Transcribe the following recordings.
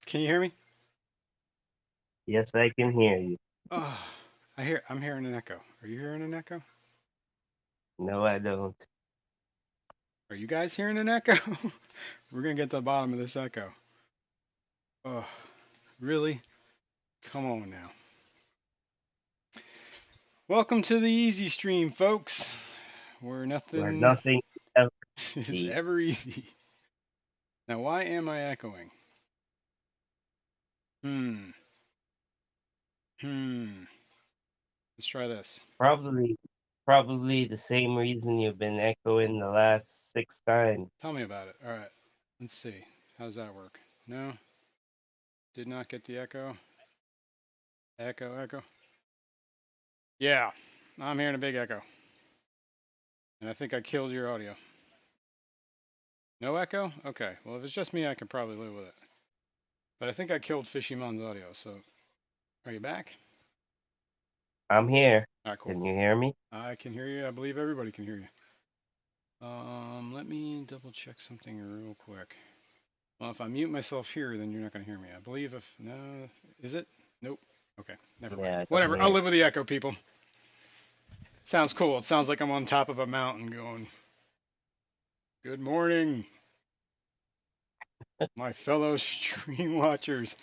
Can you hear me? Yes, I can hear you. Oh, I'm hearing an echo. Are you hearing an echo? No, I don't. Are you guys hearing an echo? We're gonna get to the bottom of this echo. Oh, really? Come on now. Welcome to the easy stream, folks, where Where nothing nothing ever is be. ever easy. Now, why am I echoing? Hmm. Hmm. Let's try this. Probably, probably the same reason you've been echoing the last 6 times. Tell me about it. All right. Let's see. How does that work? No. Did not get the echo. Echo. Echo. Yeah. I'm hearing a big echo. And I think I killed your audio. No echo? Okay. Well, if it's just me, I can probably live with it. But I think I killed Fishy Mun's audio. So, are you back? I'm here. All right, cool. Can you hear me? I can hear you. I believe everybody can hear you. Let me double check something real quick. Well, if I mute myself here, then you're not going to hear me. I believe if no, is it? Nope. Okay, never mind. Yeah, I don't Whatever. I'll hear. live with the echo, people. Sounds cool. It sounds like I'm on top of a mountain going, "Good morning, my fellow stream watchers."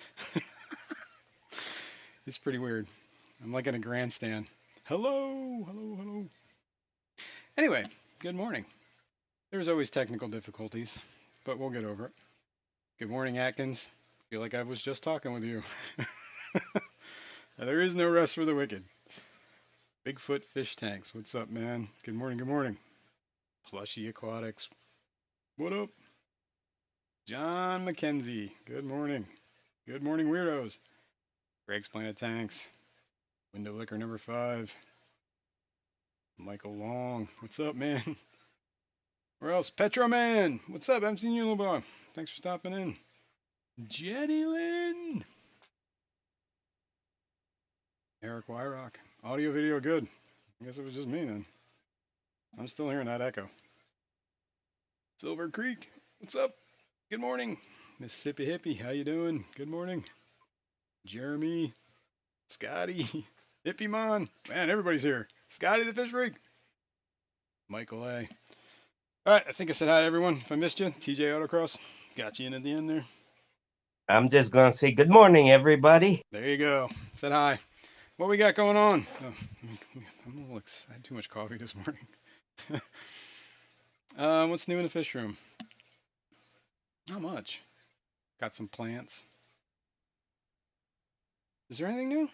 It's pretty weird. I'm like in a grandstand. Hello, hello, hello. Anyway, good morning. There's always technical difficulties, but we'll get over it. Good morning, Atkins. Feel like I was just talking with you. There is no rest for the wicked. Bigfoot fish tanks. What's up, man? Good morning, good morning. Plushy Aquatics. What up? John McKenzie. Good morning. Good morning, weirdos. Greg's Planet Tanks. Window Liquor number 5. Michael Long. What's up, man? Where else? Petro Man. What's up? I haven't seen you in a little while. Thanks for stopping in. Jenny Lynn. Eric Wyrock. Audio, video, good. I guess it was just me then. I'm still hearing that echo. Silver Creek. What's up? Good morning. Mississippi Hippie. How you doing? Good morning. Jeremy. Scotty. Hippie Mon. Man, everybody's here. Scotty the Fish Rig. Michael A. All right, I think I said hi to everyone. If I missed you, TJ Autocross. Got you in at the end there. I'm just gonna say good morning, everybody. There you go. Said hi. What we got going on? Oh, I'm a little I had too much coffee this morning. What's new in the fish room? Not much. Got some plants. Is there anything new?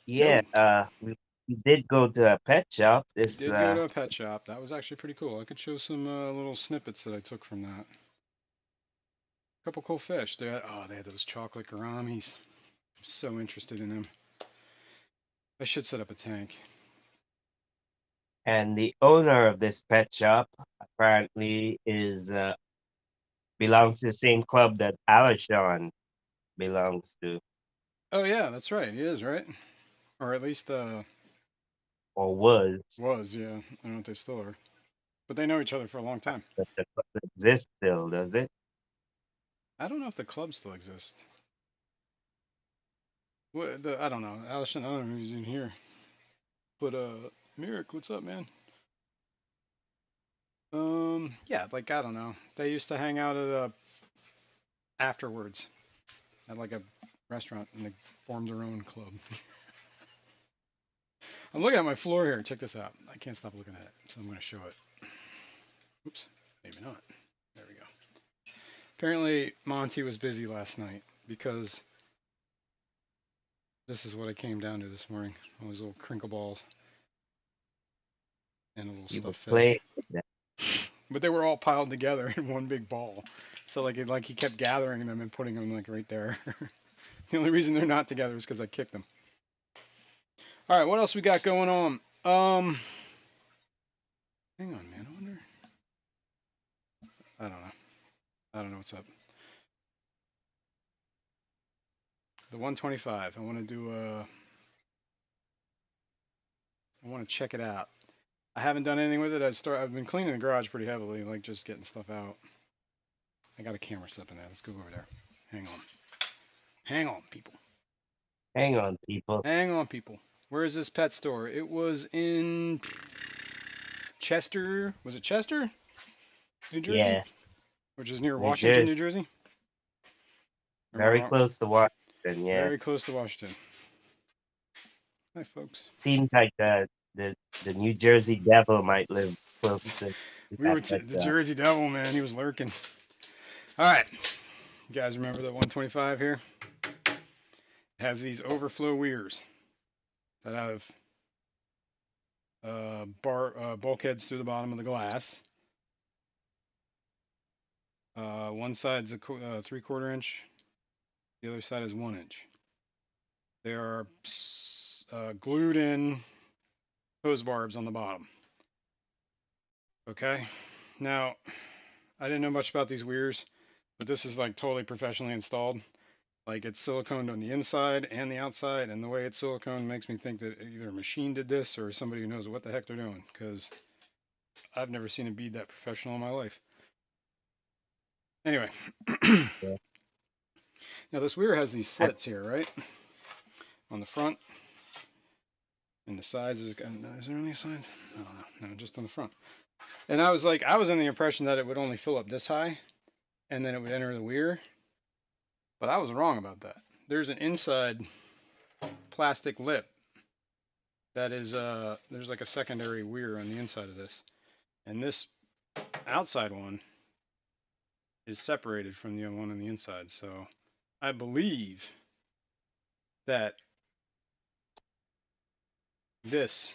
Yeah, No. we did go to a pet shop. We This did go to a pet shop. That was actually pretty cool. I could show some little snippets that I took from that. A couple cool fish. They had those chocolate gouramis. I'm so interested in them. I should set up a tank. and the owner of this pet shop apparently is belongs to the same club that Alashon belongs to, Oh yeah, that's right. He is right, or at least or was. was. Yeah, I don't know if they still are, but they know each other for a long time. But the club exists still, does it? I don't know if the club still exists. I don't know. Allison, I don't know if he's in here. But Merrick, what's up, man? Yeah, like I don't know. They used to hang out at afterwards at like a restaurant, and they formed their own club. I'm looking at my floor here. Check this out. I can't stop looking at it, so I'm going to show it. Oops, maybe not. There we go. Apparently, Monty was busy last night because this is what I came down to this morning. All these little crinkle balls and a little He was stuffed fish. playing with that. But they were all piled together in one big ball. So like he kept gathering them and putting them like right there. The only reason they're not together is because I kicked them. All right, what else we got going on? Hang on, man. I wonder. I don't know. I don't know what's up. The 125. I want to do. I want to check it out. I haven't done anything with it. I've been cleaning the garage pretty heavily, like just getting stuff out. I got a camera set up in there. Let's go over there. Hang on. Hang on, people. Hang on, people. Hang on, people. Where is this pet store? It was in Chester. Was it Chester, New Jersey? Yeah, Which is near New Washington, Jersey, New Jersey? Or am I very wrong? close to Washington. Yeah, Very close to Washington. Hi, folks. seems like the New Jersey Devil might live close to We that were pet the shop. Jersey Devil, man. He was lurking. All right. You guys remember the 125 here? It has these Overflow Weirs that have bulkheads through the bottom of the glass. One side's a 3/4 inch. The other side is 1 inch. They are glued in hose barbs on the bottom. Okay. Now, I didn't know much about these weirs, but this is like totally professionally installed. Like it's siliconed on the inside and the outside, and the way it's siliconed makes me think that either a machine did this or somebody who knows what the heck they're doing, because I've never seen a bead that professional in my life. Anyway, Yeah. now this weir has these I, slits here, right? On the front, and the sides is there any sides? No, just on the front. And I was under the impression that it would only fill up this high, and then it would enter the weir, but I was wrong about that. There's an inside plastic lip that is there's like a secondary weir on the inside of this, and this outside one is separated from the one on the inside. So I believe that this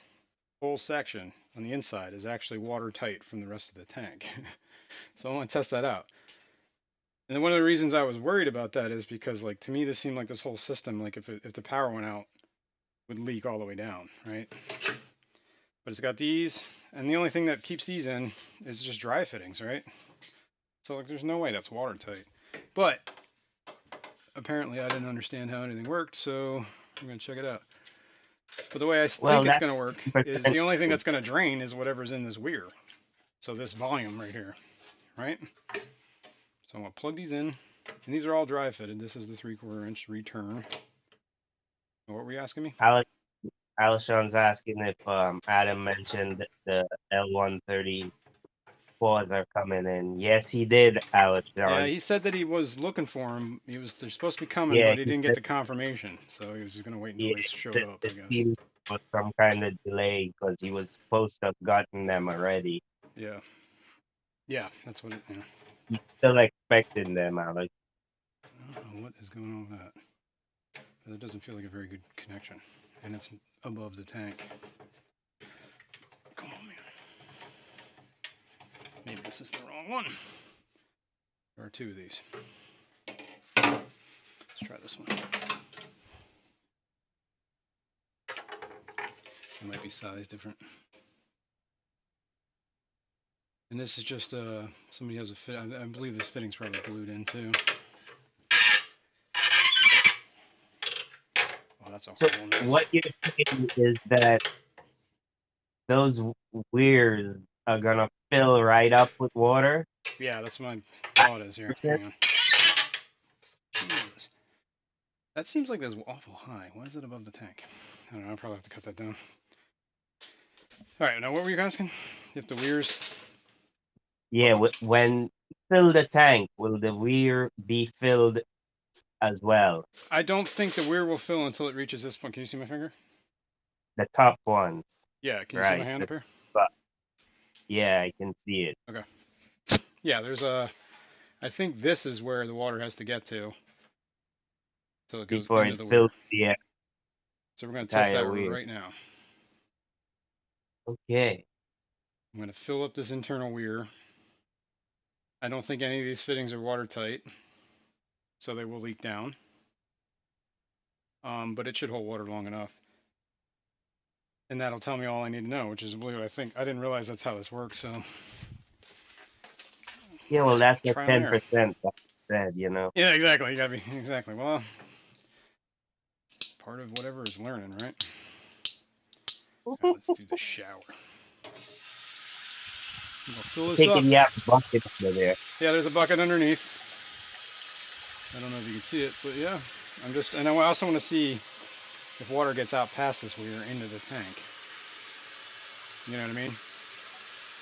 whole section on the inside is actually watertight from the rest of the tank. So I want to test that out. And then one of the reasons I was worried about that is because, like, to me this seemed like this whole system, like if the power went out, would leak all the way down, right? But it's got these, and the only thing that keeps these in is just dry fittings, right? So like, there's no way that's watertight. But apparently, I didn't understand how anything worked, so I'm gonna check it out. But the way I well, think it's that's gonna work is the only thing that's gonna drain is whatever's in this weir. So this volume right here, right? So I'm gonna plug these in, and these are all dry fitted. This is the 3/4 inch return. What were you asking me? Alishon's asking if Adam mentioned the L134s are coming in. Yes, he did, Yeah, Alishon. he said that he was looking for them. They're supposed to be coming, Yeah, but he he didn't get said the confirmation, so he was just gonna wait until yeah, they he showed said up, the I guess. team was some kind of delay because he was supposed to have gotten them already. Yeah, yeah, that's what it. Yeah. He's still expecting them, Alex. I don't know what is going on with that. But it doesn't feel like a very good connection, and it's above the tank. Come on, man. Maybe this is the wrong one. There are two of these. Let's try this one. It might be size different. And this is just somebody has a fit. I believe this fitting's probably glued in too. Oh, that's a So hole in this. what you're saying is that those weirs are gonna fill right up with water? Yeah, that's my thought is here. Hang on. Jesus. That seems like that's awful high. Why is it above the tank? I don't know. I'll probably have to cut that down. All right. Now, what were you asking? If the weirs. Yeah, when you fill the tank, will the weir be filled as well? I don't think the weir will fill until it reaches this point. Can you see my finger? The top ones, Yeah. Can you see my right? hand up here? But yeah, I can see it. Okay. Yeah. There's a. I think this is where the water has to get to, so it goes Before into it the weir. fills the So we're gonna test entire that weir. right now. Okay. I'm gonna fill up this internal weir. I don't think any of these fittings are watertight, so they will leak down. But it should hold water long enough. And that'll tell me all I need to know, which is, believe it, I think I didn't realize that's how this works. So Yeah, well, that's the trial and error. 10% that I said, you know. Yeah, exactly. You gotta be exactly. Well, part of whatever is learning, right? All right, let's do the shower. I'm gonna fill this up. Taking you out the bucket over there. Yeah, there's a bucket underneath. I don't know if you can see it, but yeah. And I also want to see if water gets out past this weir into the tank. You know what I mean?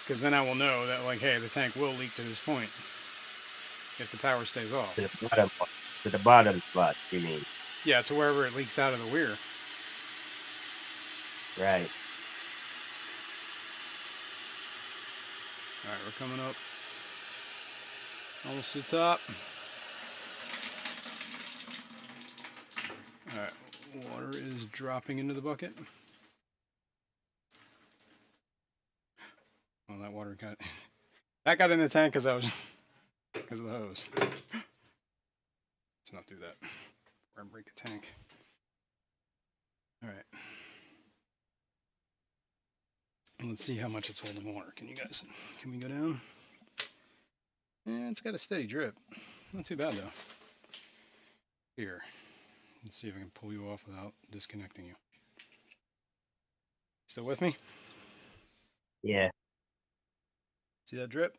Because then I will know that, like, hey, the tank will leak to this point if the power stays off. To the bottom, to the bottom spot, you mean? Yeah, to wherever it leaks out of the weir. Right. All right, we're coming up almost to the top. All right, water is dropping into the bucket. Well, that water got in the tank because of the hose. Let's not do that. We're gonna break a tank. All right. Let's see how much it's holding water. Can we go down? Yeah, it's got a steady drip. Not too bad though. Here, let's see if I can pull you off without disconnecting you. Still with me? Yeah. See that drip?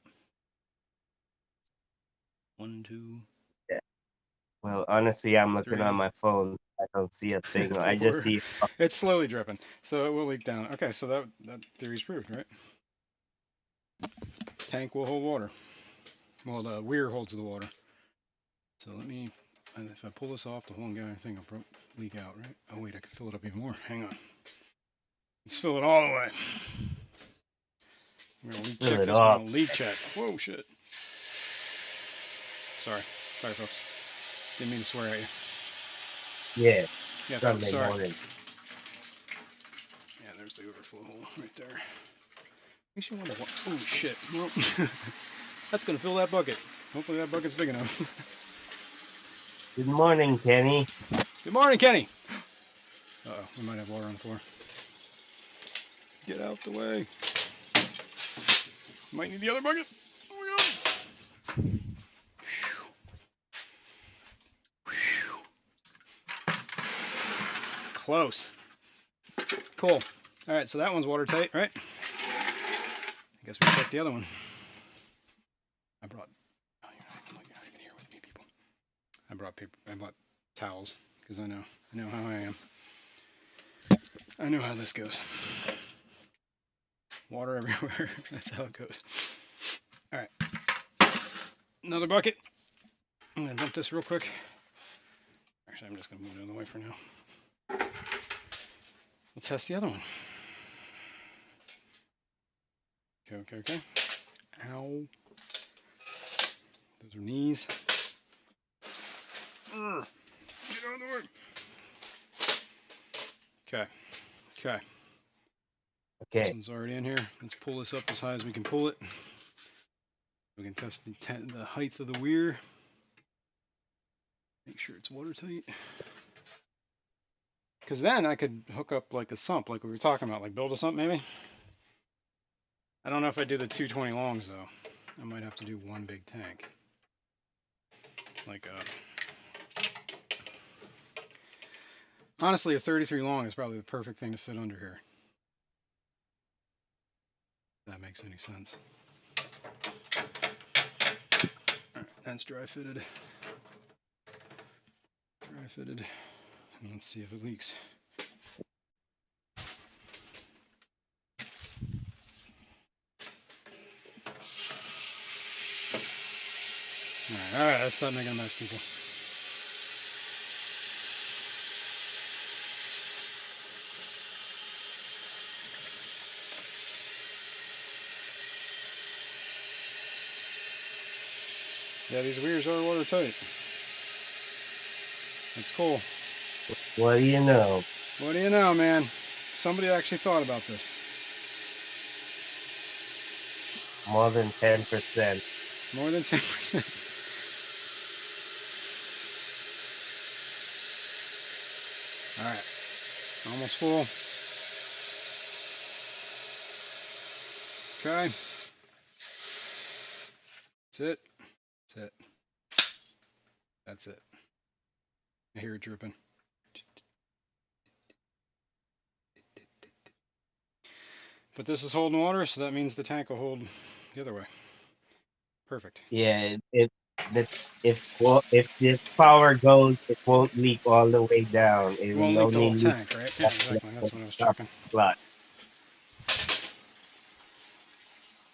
1, 2, Yeah. Well, honestly, I'm looking on 3, my phone. I don't see a thing. I just 4. see. It's slowly dripping, so it will leak down. Okay, so that theory's proved, right? Tank will hold water. Well, the weir holds the water. So if I pull this off, the whole entire thing will leak out, right? Oh wait, I can fill it up even more. Hang on. Let's fill it all the way. We're gonna leak Fill check it this. We're up. gonna leak check. Whoa, shit. Sorry, folks. Didn't mean to swear at you. Yeah. Yeah, folks. Sunday Sorry. morning. Yeah, there's the overflow hole right there. Makes you wonder what. Oh shit. Well, that's gonna fill that bucket. Hopefully that bucket's big enough. Good morning, Kenny. Good morning, Kenny. Uh-oh, we might have water on the floor. Get out the way. Might need the other bucket. Oh my god. Close. Cool. All right, so that one's watertight, right? I guess we check the other one. I brought. Oh, you're not even here with me, people. I brought paper. I bought towels because I know how I am. I know how this goes. Water everywhere. That's how it goes. All right. Another bucket. I'm gonna dump this real quick. Actually, I'm just gonna move it out of the way for now. Let's test the other one. Okay. Ow. Those are knees. Get out of the way. Okay. This Okay. one's already in here. Let's pull this up as high as we can pull it. We can test the height of the weir. Make sure it's watertight. Because then I could hook up like a sump, like we were talking about, like build a sump maybe. I don't know if I do the 220 longs though. I might have to do one big tank. Like honestly, a 33 long is probably the perfect thing to fit under here. If that makes any sense. Alright, that's dry fitted. And let's see if it leaks. Alright, let's stop making a mess, people. Yeah, these weirs are watertight. That's cool. What do you know? What do you know, man? Somebody actually thought about this. More than 10%. More than 10%. Alright. Almost full. Okay. That's it. That's it. That's it. I hear it dripping. But this is holding water, so that means the tank will hold the other way. Perfect. Yeah. if the power goes, it won't leak all the way down. It Won't will leak the only whole leak tank, right? Yeah, at exactly. the That's what I was top checking. slot.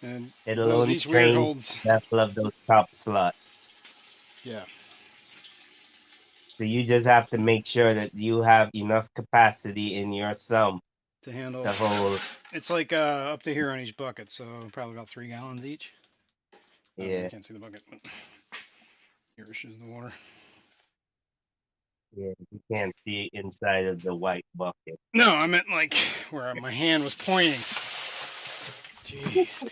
And It'll those only each weird drain holds. the level of those top slots. Yeah, So you just have to make sure that you have enough capacity in your sump to handle. to hold. It's like up to here on each bucket, so probably about 3 gallons each. Oh, you Yeah, can't see the bucket. Here is the water. yeah. You can't see inside of the white bucket. No, I meant like where my hand was pointing. Jeez, dude.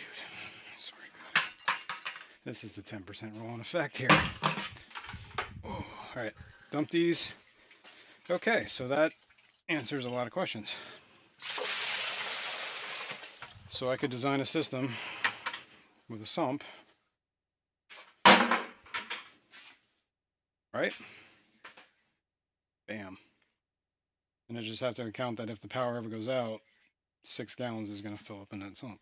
Sorry about it. This is the 10% roll in effect here. Oh, all right, dump these. Okay, so that answers a lot of questions. So I could design a system with a sump, right? Bam. And I just have to account that if the power ever goes out, 6 gallons is going to fill up in that sump.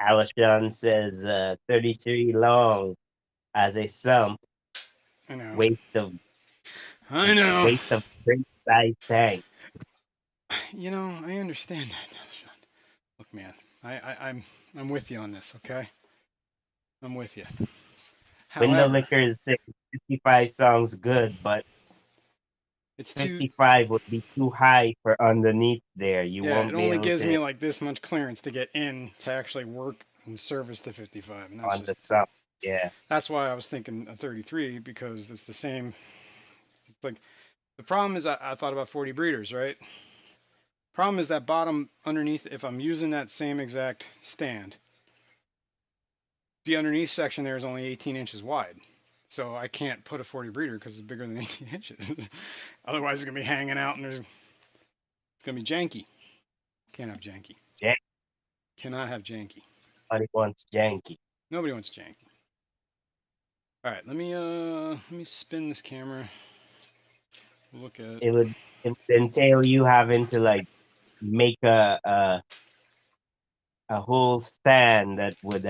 Alashon says 33 long as a sump, I know. waste of I know. waste of great size tank. You know, I understand that now, Sean. Look, man, I'm with you on this, okay? I'm with you. Window However, liquor is saying 55 sounds good, but it's too. 55 would be too high for underneath there. You Yeah, it won't be only able gives to me like this much clearance to get in to actually work and service to 55, and that's on just the sump. Yeah. that's why I was thinking a 33 because it's the same. Like the problem is I thought about 40 breeders, right? Problem is that bottom underneath. If I'm using that same exact stand, the underneath section there is only 18 inches wide. So I can't put a 40 breeder because it's bigger than 18 inches. Otherwise, it's gonna be hanging out and it's gonna be janky. Can't have janky. Janky. Cannot have janky. Everybody wants janky. Nobody wants janky. All right, let me spin this camera. Look at. It would entail you having to like make a whole stand that would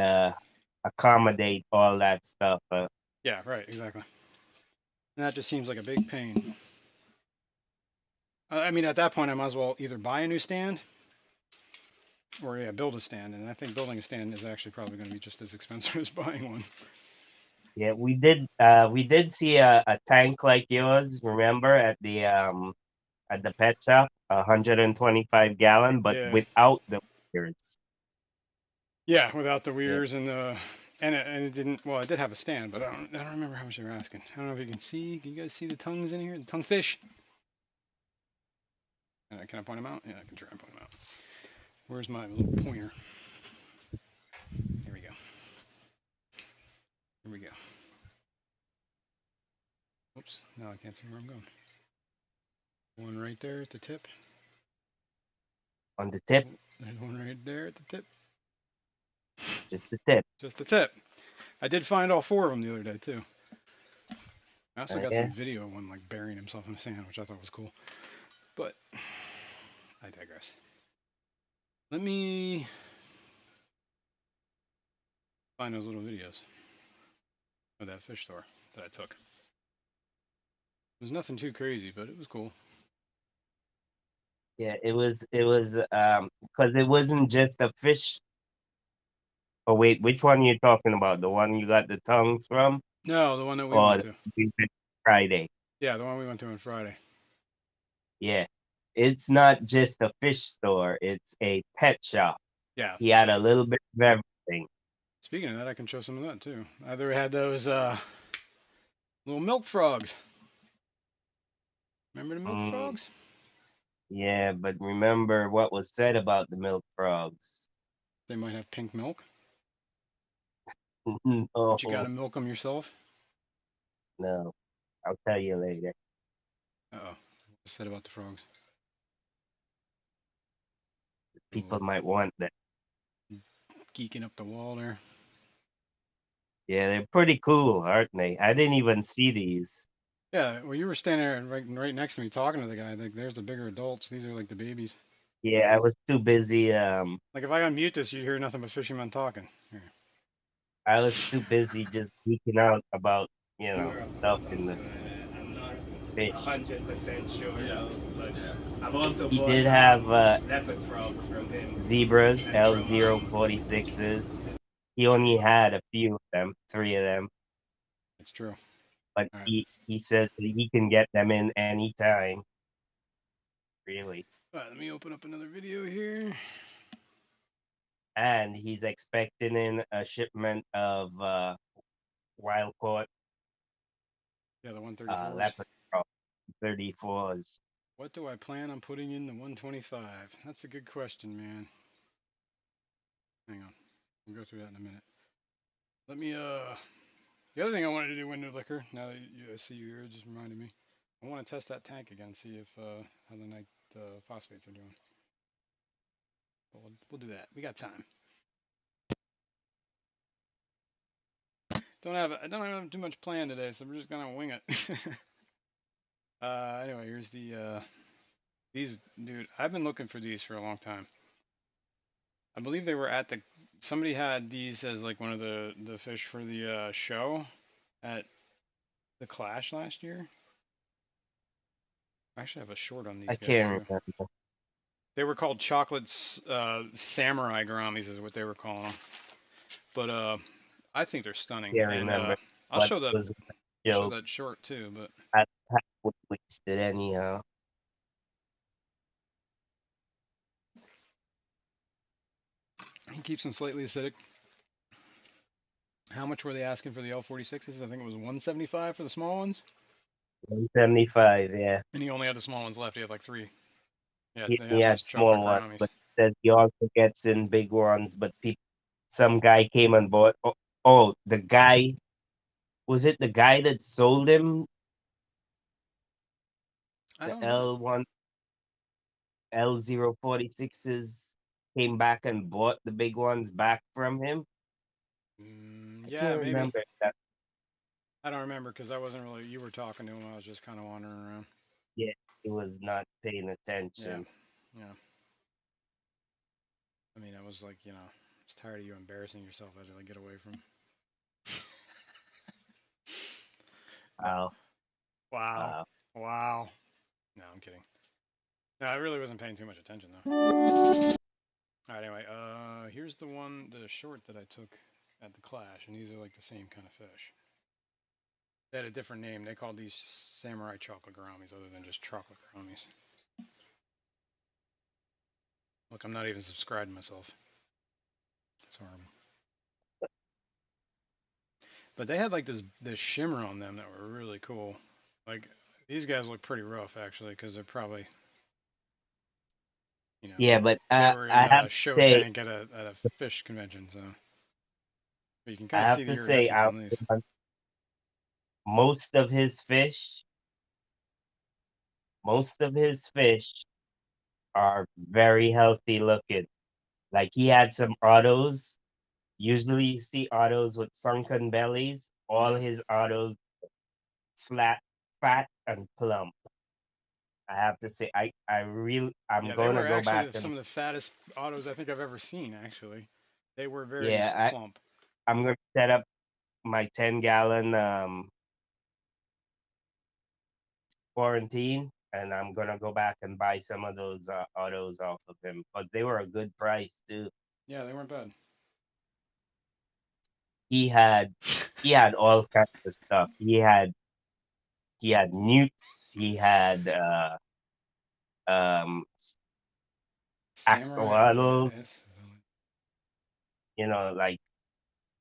accommodate all that stuff. Yeah, right, exactly. And that just seems like a big pain. I mean, at that point, I might as well either buy a new stand or yeah, build a stand. And I think building a stand is actually probably going to be just as expensive as buying one. Yeah, we did see a tank like yours, remember, at the pet shop, 125 gallon, but Yeah, without the weirs. yeah, without the Yeah, weirs and the and it didn't. Well, it did have a stand, but I don't remember how much they were asking. I don't know if you can see. Can you guys see the tongues in here? The tongue fish. Can I point them out? Yeah, I can try and point them out. Where's my little pointer? Here we go. Here we go. Oops. Now I can't see where I'm going. One right there at the tip. on the tip, There's one right there at the tip. just the tip. Just the tip. I did find all four of them the other day too. I also got Yeah, some video of one like burying himself in the sand, which I thought was cool. But I digress. Let me find those little videos of that fish store that I took. It was nothing too crazy, but it was cool. yeah. It was because it wasn't just a fish. Oh wait, which one are you talking about? The one you got the tongues from, No, the one that we or went the to. one Friday? Yeah, the one we went to on Friday. Yeah, it's not just a fish store; it's a pet shop. Yeah. He had a little bit of everything. Speaking of that, I can show some of that too. Either had those little milk frogs. Remember the milk Mm, frogs? yeah, but remember what was said about the milk frogs. They might have pink milk, but you No, gotta milk them yourself. no, I'll tell you later. Uh oh. What's said about the frogs? People Little might want that. geeking up the wall there. Yeah, they're pretty cool, aren't they? I didn't even see these. Yeah, well, you were standing there right next to me talking to the guy. Like, there's the bigger adults. These are like the babies. Yeah, I was too busy. Like, if I unmute this, you hear nothing but fishermen talking. Here. I was too busy just geeking out about, Sure of stuff some in of the it. I'm not fish. 100% sure though, but I've also He bought did have leopard frogs from him zebras, and from L046s. He only had a few of them, three of them, It's true. but All right. he said that he can get them in any time, really. All right, let me open up another video here. And he's expecting in a shipment of wild caught Yeah, the 134s. leopard frog 34s. What do I plan on putting in the 125? That's a good question, man. Hang on. We'll go through that in a minute. Let me, the other thing I wanted to do, window liquor, now that I see you here, it just reminded me. I want to test that tank again, see if, how the night phosphates are doing. But we'll do that. We got time. I don't have too much planned today, so we're just gonna wing it. Anyway, here's these, dude, I've been looking for these for a long time. I believe they were at somebody had these as like one of the fish for the show at the Clash last year. I actually have a short on I these guys can't too. remember. They were called chocolate samurai gouramis is what they were calling them. But I think they're stunning. Can't And remember I'll what show was I'll show joke. that short too. But I was wasted anyhow. he keeps them slightly acidic. How much were they asking for the L46s? I think it was 175 for the small ones. 175, yeah. And he only had the small ones left. He had like three. Yeah, He, they he had those had chocolate small ones, gouramis. but says he also gets in big ones. But some guy came and bought. The guy, was it the guy that sold him I the don't know. L1 L046s? Came back and bought the big ones back from him. I Yeah, can't maybe. remember that. I don't remember because I wasn't really. You were talking to him. I was just kind of wandering around. Yeah, he was not paying Yeah, attention. yeah. I mean, I was like, I was tired of you embarrassing yourself. I had to like get away from. No. Wow, Wow. wow. Wow. No, I'm kidding. No, I really wasn't paying too much attention though. All right. Anyway, here's the short that I took at the Clash, and these are like the same kind of fish. They had a different name. They called these samurai chocolate gouramis, other than just chocolate gouramis. Look, I'm not even subscribed myself. It's horrible. But they had like this shimmer on them that were really cool. Like these guys look pretty rough actually, because they're probably you know Yeah, but they were in I have a to show say, tank at a fish convention, so but you can I kind of have see the to say, iridescence on these. most of his fish, most of his fish are very healthy looking. Like he had some autos. Usually you see autos with sunken bellies. All Mm. his autos flat, fat and plump. I have to say, I'm Yeah, they gonna were go actually back and some of the fattest autos I think I've ever seen. Actually, they were very yeah, plump. I'm gonna set up my 10-gallon quarantine, and I'm gonna go back and buy some of those autos off of him because they were a good price too. Yeah, they weren't bad. He had he had all kinds of stuff. He had newts. He had um Samurai. axolotl. Yes. Like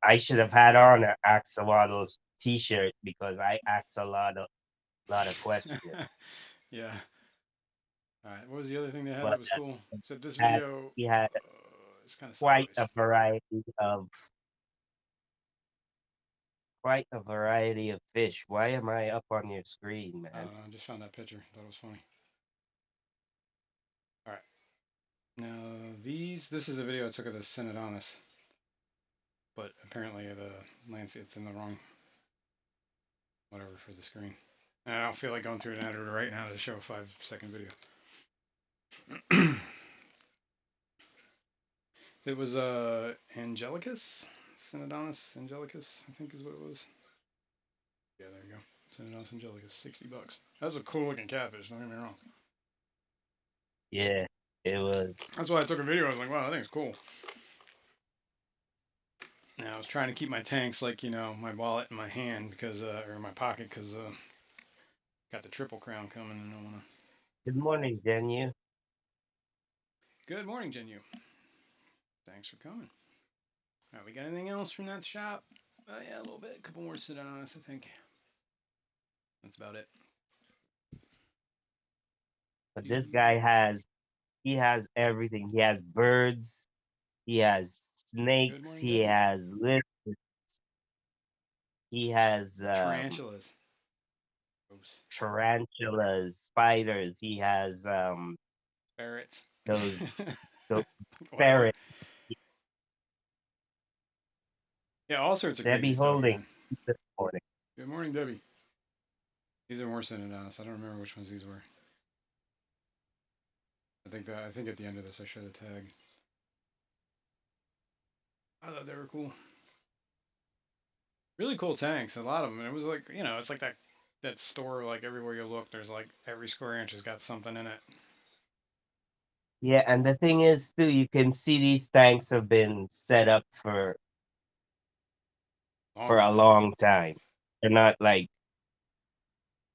I should have had on an axolotl t-shirt because I ask a lot of questions. Yeah. All right. What was the other thing they had that But was cool? Except this had, video he had is kind of quite sideways. a variety of fish. Why am I up on your screen, man? I just found that picture. Thought it was funny. All right. Now this is a video I took of the Synodontis, but apparently the landscape it's in the wrong whatever for the screen. And I don't feel like going through an editor right now to show a 5-second video. It was Angelicus, Synodonis angelicus, I think is what it was. Yeah, there you go. Synodonis angelicus, $60. That's a cool looking catfish. Don't get me wrong. Yeah, it was. That's why I took a video. I was like, wow, I think it's cool. Now I was trying to keep my tanks like my wallet in my hand because or in my pocket because got the triple crown coming and I want to. Good morning, Daniel. Good morning, Genu. Thanks for coming. All right, we got anything else from that shop? Yeah, a little bit. A couple more sit on us, I think. That's about it. But this guy has everything. He has birds, he has Good snakes, morning, he Debbie. has lizards, he has Tarantulas. Oops. tarantulas, spiders, he has Ferrets. those those Whatever. ferrets. Yeah, all sorts of Debbie crazy stuff, holding man. this morning. Good morning, Debbie. These are more Synodonis. I don't remember which ones these were. I think at the end of this I show the tag. I thought they were cool. Really cool tanks. A lot of them. And it was like it's like that store. Like everywhere you look, there's like every square inch has got something in it. Yeah, and the thing is too, you can see these tanks have been set up Long for a time. long time. They're not like,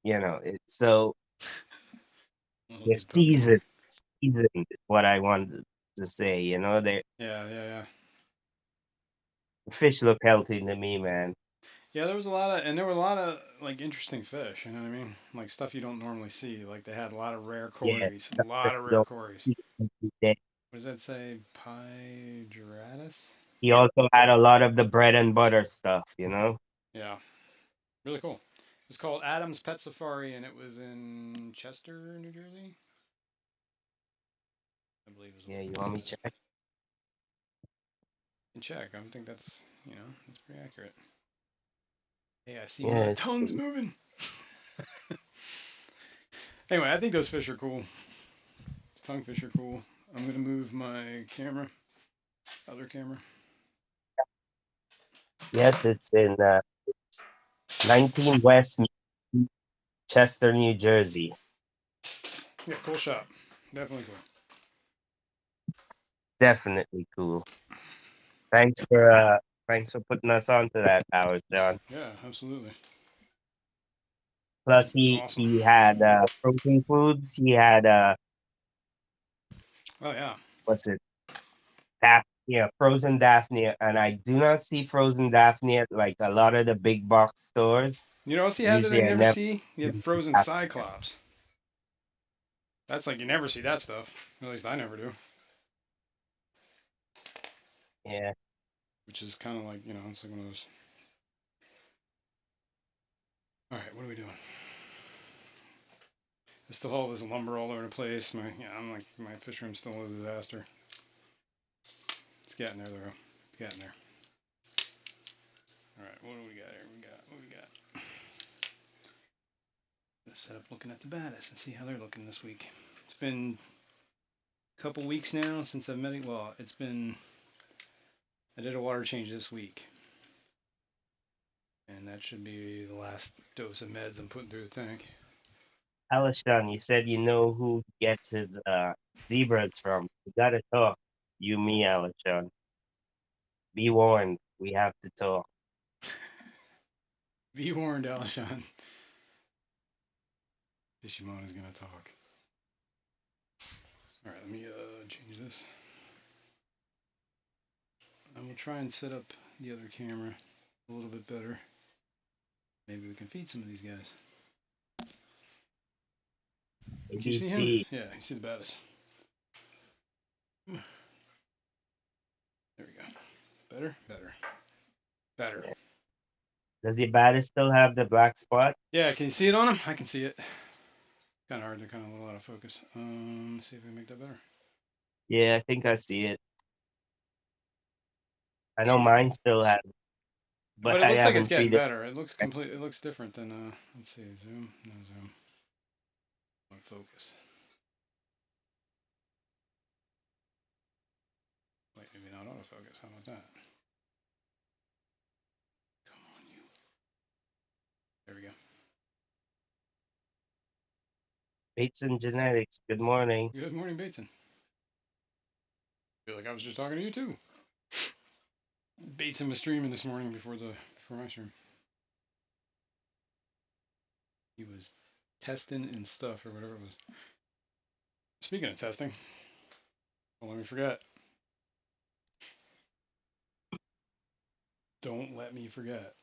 it's so Little they're dude poking fun. seasoned is what I wanted to say, they Yeah, yeah, yeah. the fish look healthy to me, man. Yeah, there were a lot of like interesting fish. You know what I mean? Like stuff you don't normally see. Like they had a lot of rare Yeah. cories. A Stuff that lot of you rare don't cories. see every day. What does that say? Pygeratus? He also had a lot of the bread and butter stuff. Yeah, really cool. It's called Adam's Pet Safari, and it was in Chester, New Jersey. I believe is what Yeah, you it want me to says. check? And check. I think that's pretty accurate. Hey, I see one Yeah, of the it's tongues moving. Anyway, I think those fish are cool. Tonguefish are cool. I'm gonna move my other camera. yes, it's in 19 West Chester, New Jersey. Yeah, cool shot. Definitely cool. Definitely cool. Thanks for putting us onto that, Howard John. Yeah, absolutely. Plus, It's he awesome. he had protein foods. He had Oh yeah. what's it? Daphnia, frozen Daphnia, and I do not see frozen Daphnia at like a lot of the big box stores. You know what else he had that I Usually, I never never see? He had see frozen Daphnia. cyclops. That's like you never see that stuff. At least I never do. Yeah, Which is kind of like it's like one of those. All right, what are we doing? I still have all this lumber all over the place. I'm like my fish room's still a disaster. It's getting there though. It's getting there. All right, what do we got here? What we got? Let's set up looking at the baddest and see how they're looking this week. It's been a couple weeks now since I've met. Well, it's been. I did a water change this week, and that should be the last dose of meds I'm putting through the tank. Alishon, you said you know who gets his zebras from. We gotta talk. You, me, Alishon. Be warned. We have to talk. Be warned, Alshon. Fishimon is gonna talk. All right, let me change this. I will try and set up the other camera a little bit better. Maybe we can feed some of these guys. Do you see him? ABC. Yeah, you see the baddest. There we go. Better, better, better. Does the baddest still have the black spot? Yeah, can you see it on him? I can see it. Kind of hard. They're kind of a little out of focus. Let's see if we can make that better. Yeah, I think I see it. I know mine still has it, But but it I looks like it's haven't getting treated. better. It looks complete. It looks different than. Let's see. Zoom. No zoom. On focus. Wait, maybe not autofocus. How about that? Bates and Genetics, good morning. Good morning, Bateson. Feel like I was just talking to you too. Bateson was streaming this morning before my stream. He was testing and stuff or whatever it was. Speaking of testing, don't let me forget. Don't let me forget.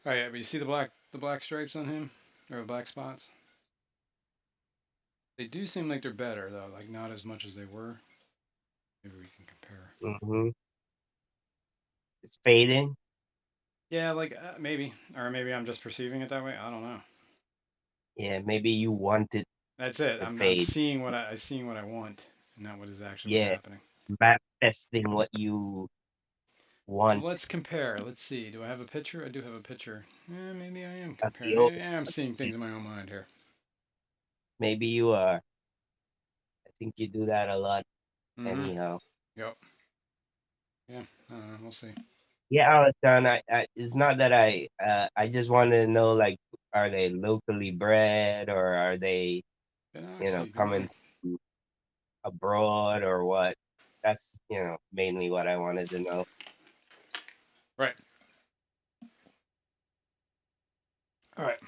Oh yeah, but you see the black stripes on him or the black spots? They do seem like they're better though, like not as much as they were. Maybe we can compare. Mm-hmm. It's fading. Yeah, like maybe, or maybe I'm just perceiving it that way. I don't know. Yeah, maybe you want it That's it. to I'm fade. seeing what I seeing what I want, and not what is actually what's Yeah, happening. manifesting what you want Let's compare. Let's see. Do I have a picture? I do have a picture. Maybe I am of the comparing. old. Maybe I am seeing things in my own mind here. Maybe you are. I think you do that a lot Mm-hmm. anyhow. Yep. Yeah. We'll see. Yeah, Alexan, it's not that I just wanted to know, like, are they locally bred or are they, Oxy. Good coming morning. from abroad or what? That's, mainly what I wanted to know. Right. All right.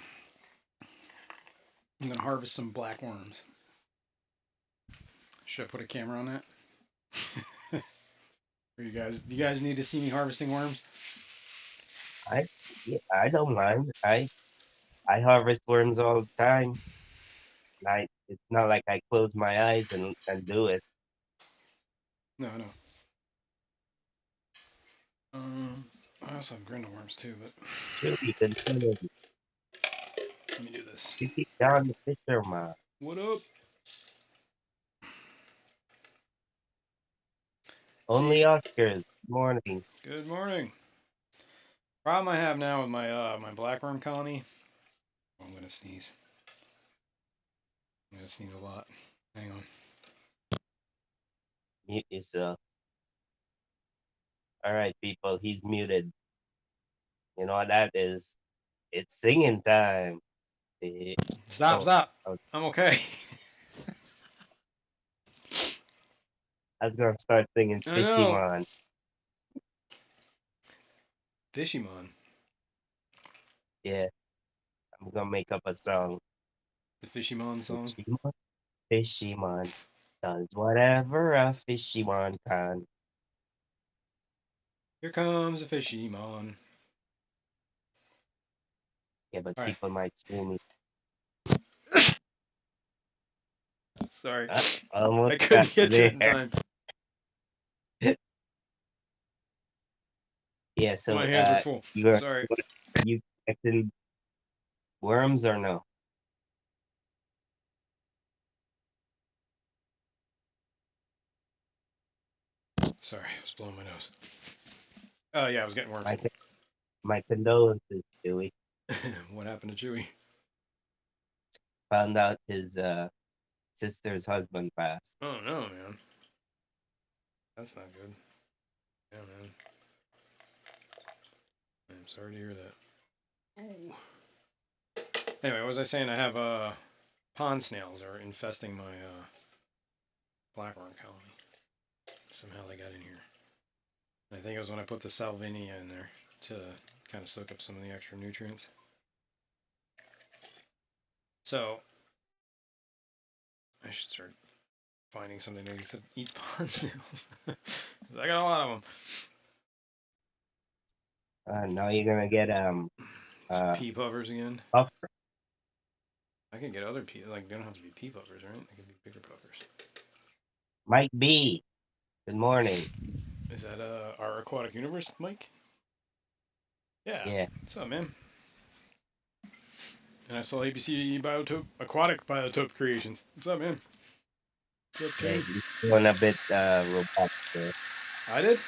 I'm gonna harvest some black worms. Should I put a camera on that? Or do you guys need to see me harvesting worms? I yeah, I don't mind. I harvest worms all the time. It's not like I close my eyes and do it. No, no. I also have grindle worms too, but Chewy, good morning. let me do this. You keep down the fisherman. What up? Only See, Oscars. Good morning. good morning. Problem I have now with my blackworm colony. Oh, I'm gonna sneeze. I'm gonna sneeze a lot. Hang on. Mute yourself. All right, people. He's muted. You know what that is? It's singing time. Eh, Stop, Oh, stop. I was I'm okay. I was gonna start singing I Fishy know. Man. Fishymon. Yeah, I'm gonna make up a song. The Fishymon song. Fishy Man does whatever a fishy man can. Here comes a Fishymon. Yeah, but All right. people might sue me. Sorry. Almost I got couldn't you get to it in there. time. Yeah, My so hands were full. you are Sorry. you collecting worms or no? Sorry. I was blowing my nose. Oh, yeah. I was getting worms. My my condolences, Dewey. What happened to Chewy? Found out his sister's husband passed. Oh, no, man. That's not good. Yeah, man. I'm sorry to hear that. Ooh. Anyway, what was I saying? I have pond snails are infesting my blackworm colony. Somehow they got in here. I think it was when I put the salvinia in there to kind of soak up some of the extra nutrients. So I should start finding something that eats pond snails. I got a lot of them. Now you're gonna get Some pea puffers again. puffer. I can get other pea, like they don't have to be pea puffers, right? They can be bigger puffers. Mike B. Good morning. Is that our aquatic universe, Mike? Yeah. Yeah. What's up, man? And I saw ABC Biotope Aquatic Biotope Creations. What's up, man? What's up, Yeah, King? he's doing a bit robotic there. I did.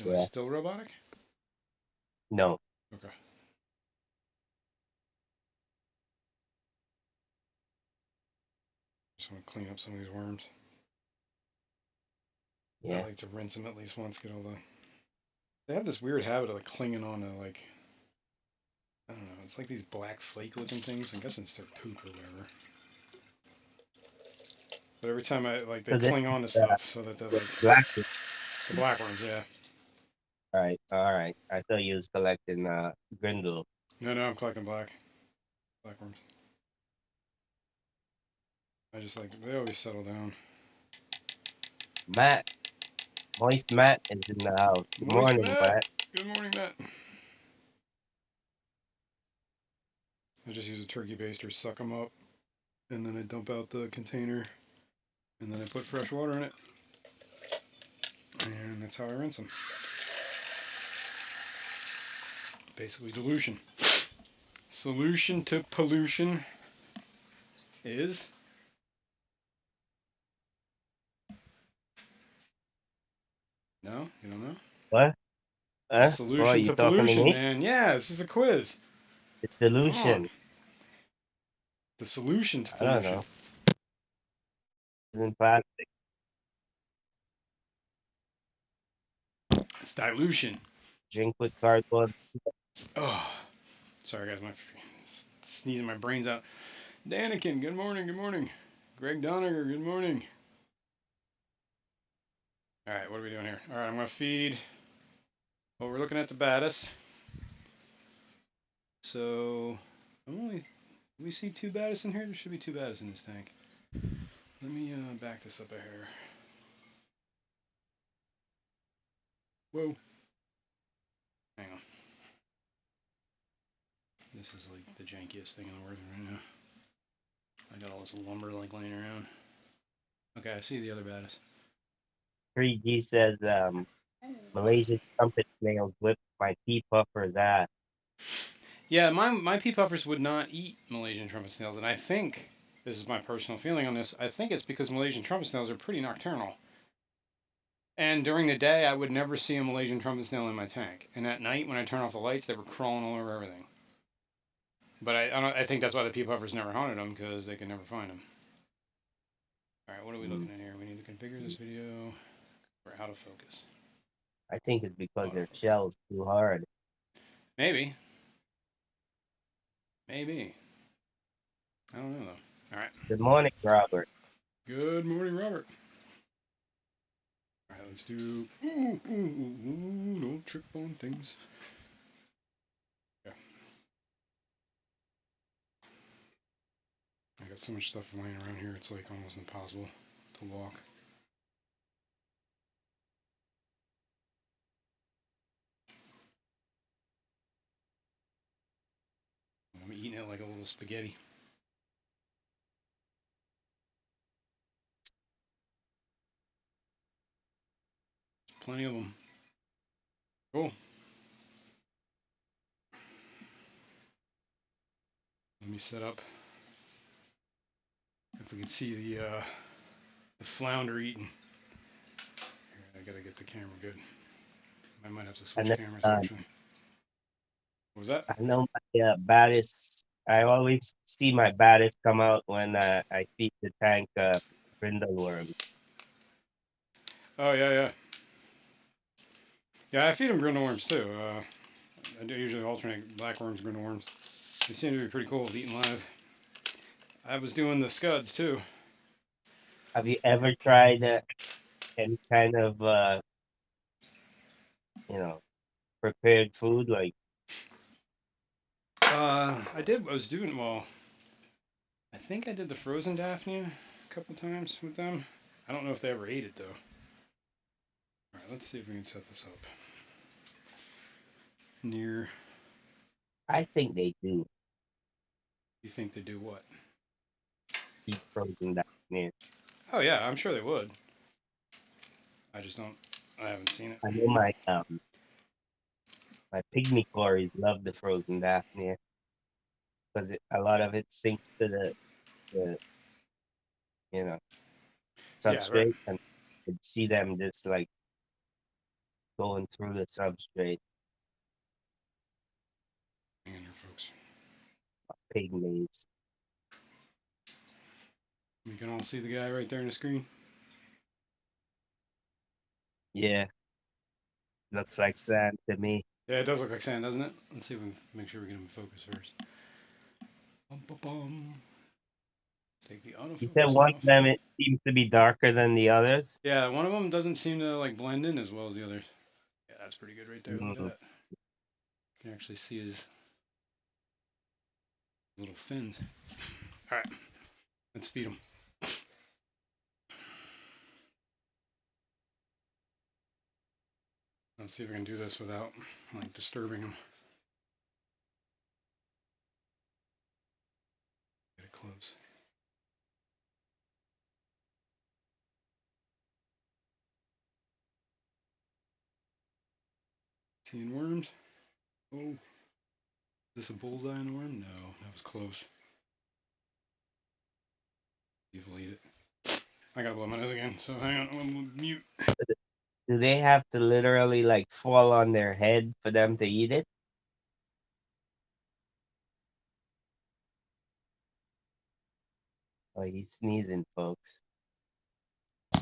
Am I Yeah. still robotic? No. Okay. Just want to clean up some of these worms. I Yeah. like to rinse them at least once. Get all the. They have this weird habit of like clinging on to like. I don't know. It's like these black flake-looking things. I'm guessing it's their poop or whatever. But every time they So this cling on to uh, stuff so that they're like black. the blackworms. Yeah. All right. I thought you was collecting grindle. No, I'm collecting blackworms. I just they always settle down. Matt, moist Matt is in the house. Good Moist morning, Matt. Matt. Good morning, Matt. I just use a turkey baster, suck them up, and then I dump out the container, and then I put fresh water in it, and that's how I rinse them. Basically dilution. Solution to pollution is no, you don't know. What? The What are solution you to talking to pollution, me? man. Yeah, this is a quiz. It's Come on. dilution. The solution to I don't pollution. know. It's in plastic. It's dilution. Drink with cardboard. Oh, sorry guys, my sneezing my brains out. Danikin, good morning, good morning. Greg Doniger, good morning. All right, what are we doing here? All right, I'm gonna feed. Well, we're looking at the baddest. So we see two baddest in here. There should be two baddest in this tank. Let me back this up a hair. Whoa. Hang on. This is like the jankiest thing in the world right now. I got all this lumber laying around. Okay, I see the other baddest. 3G says Malaysian trumpet snails whip my pea puffer's ass. Yeah, my pea puffers would not eat Malaysian trumpet snails, and I think this is my personal feeling on this. I think it's because Malaysian trumpet snails are pretty nocturnal. And during the day, I would never see a Malaysian trumpet snail in my tank. And at night, when I turn off the lights, they were crawling all over everything. But I think that's why the pea puffers never haunted them, because they could never find them. All right, what are we looking at here? We need to configure this video for how to focus. I think it's because their Autofocus. shell's too hard. Maybe. Maybe. I don't know, though. All right. Good morning, Robert. Good morning, Robert. All right, let's do. Don't trip on things. Yeah. I got so much stuff laying around here, it's like almost impossible to walk. I'm eating it like a little spaghetti. Plenty of them. Cool. Let me set up. If we can see the flounder eating. Here, I gotta get the camera good. I might have to I switch know, cameras actually. What was that? I know my baddest. I always see my baddest come out when I feed the tank brindle worms. Oh yeah. Yeah, I feed them grindleworms too. I do usually alternate blackworms, grindleworms. They seem to be pretty cool with eating live. I was doing the scuds too. Have you ever tried any kind of you know prepared food like? I did. I was doing well. I think I did the frozen Daphnia a couple times with them. I don't know if they ever ate it though. All right, let's see if we can set this up. Near. I think they do You think they do what? eat frozen down here. Oh yeah, I'm sure they would. I just don't. I haven't seen it. I know my pygmy cories love the frozen daphnia because a lot of it sinks to the you know Yeah, right. substrate, and you could see them just like going through the substrate. Hang on here, folks. Pygmies. You can all see the guy right there on the screen. Yeah, looks like sand to me. Yeah, it does look like sand, doesn't it? Let's see if we can make sure we get him in focus first. Bum, bum, bum. Let's take the You said autofocus one off. of them it seems to be darker than the others. Yeah, one of them doesn't seem to like blend in as well as the others. Yeah, that's pretty good right there. Look at Mm. that. You can actually see his little fins. All right, let's feed him. Let's see if we can do this without like disturbing him. Get it close. Seeing worms? Oh, is this a bullseye on a worm? No, that was close. Evil eat it. I gotta blow my nose again, so hang on, I'm mute. Do they have to literally like fall on their head for them to eat it? Oh, he's sneezing, folks.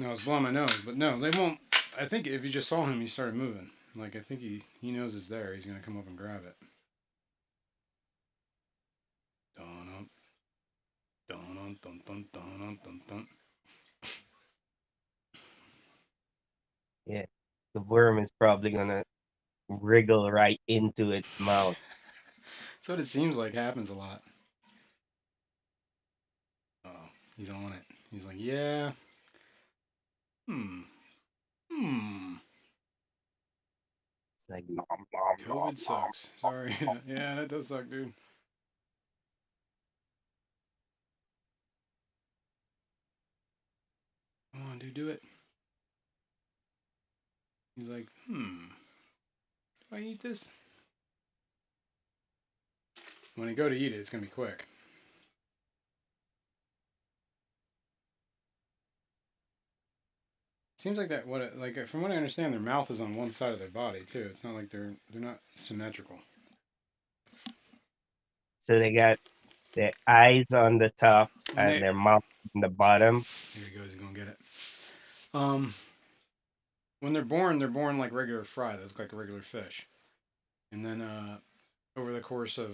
No, I was blowing my nose, but no, they won't. I think if you just saw him, he started moving. Like, I think he knows it's there. He's gonna come up and grab it. Dun dun dun dun dun dun dun dun. Yeah. The worm is probably gonna wriggle right into its mouth. That's what it seems like happens a lot. Oh, he's on it. He's like, yeah. Hmm. Hmm. It's like nom, nom, nom, COVID nom. sucks. Sorry. Yeah, that does suck, dude. Come on, dude, do it. He's like, do I eat this? When I go to eat it, it's gonna be quick. Seems like that. From what I understand, their mouth is on one side of their body too. It's not like they're not symmetrical. So they got their eyes on the top When and they their mouth on the bottom. Here he goes. He's gonna get it. When they're born like regular fry. They look like a regular fish, and then over the course of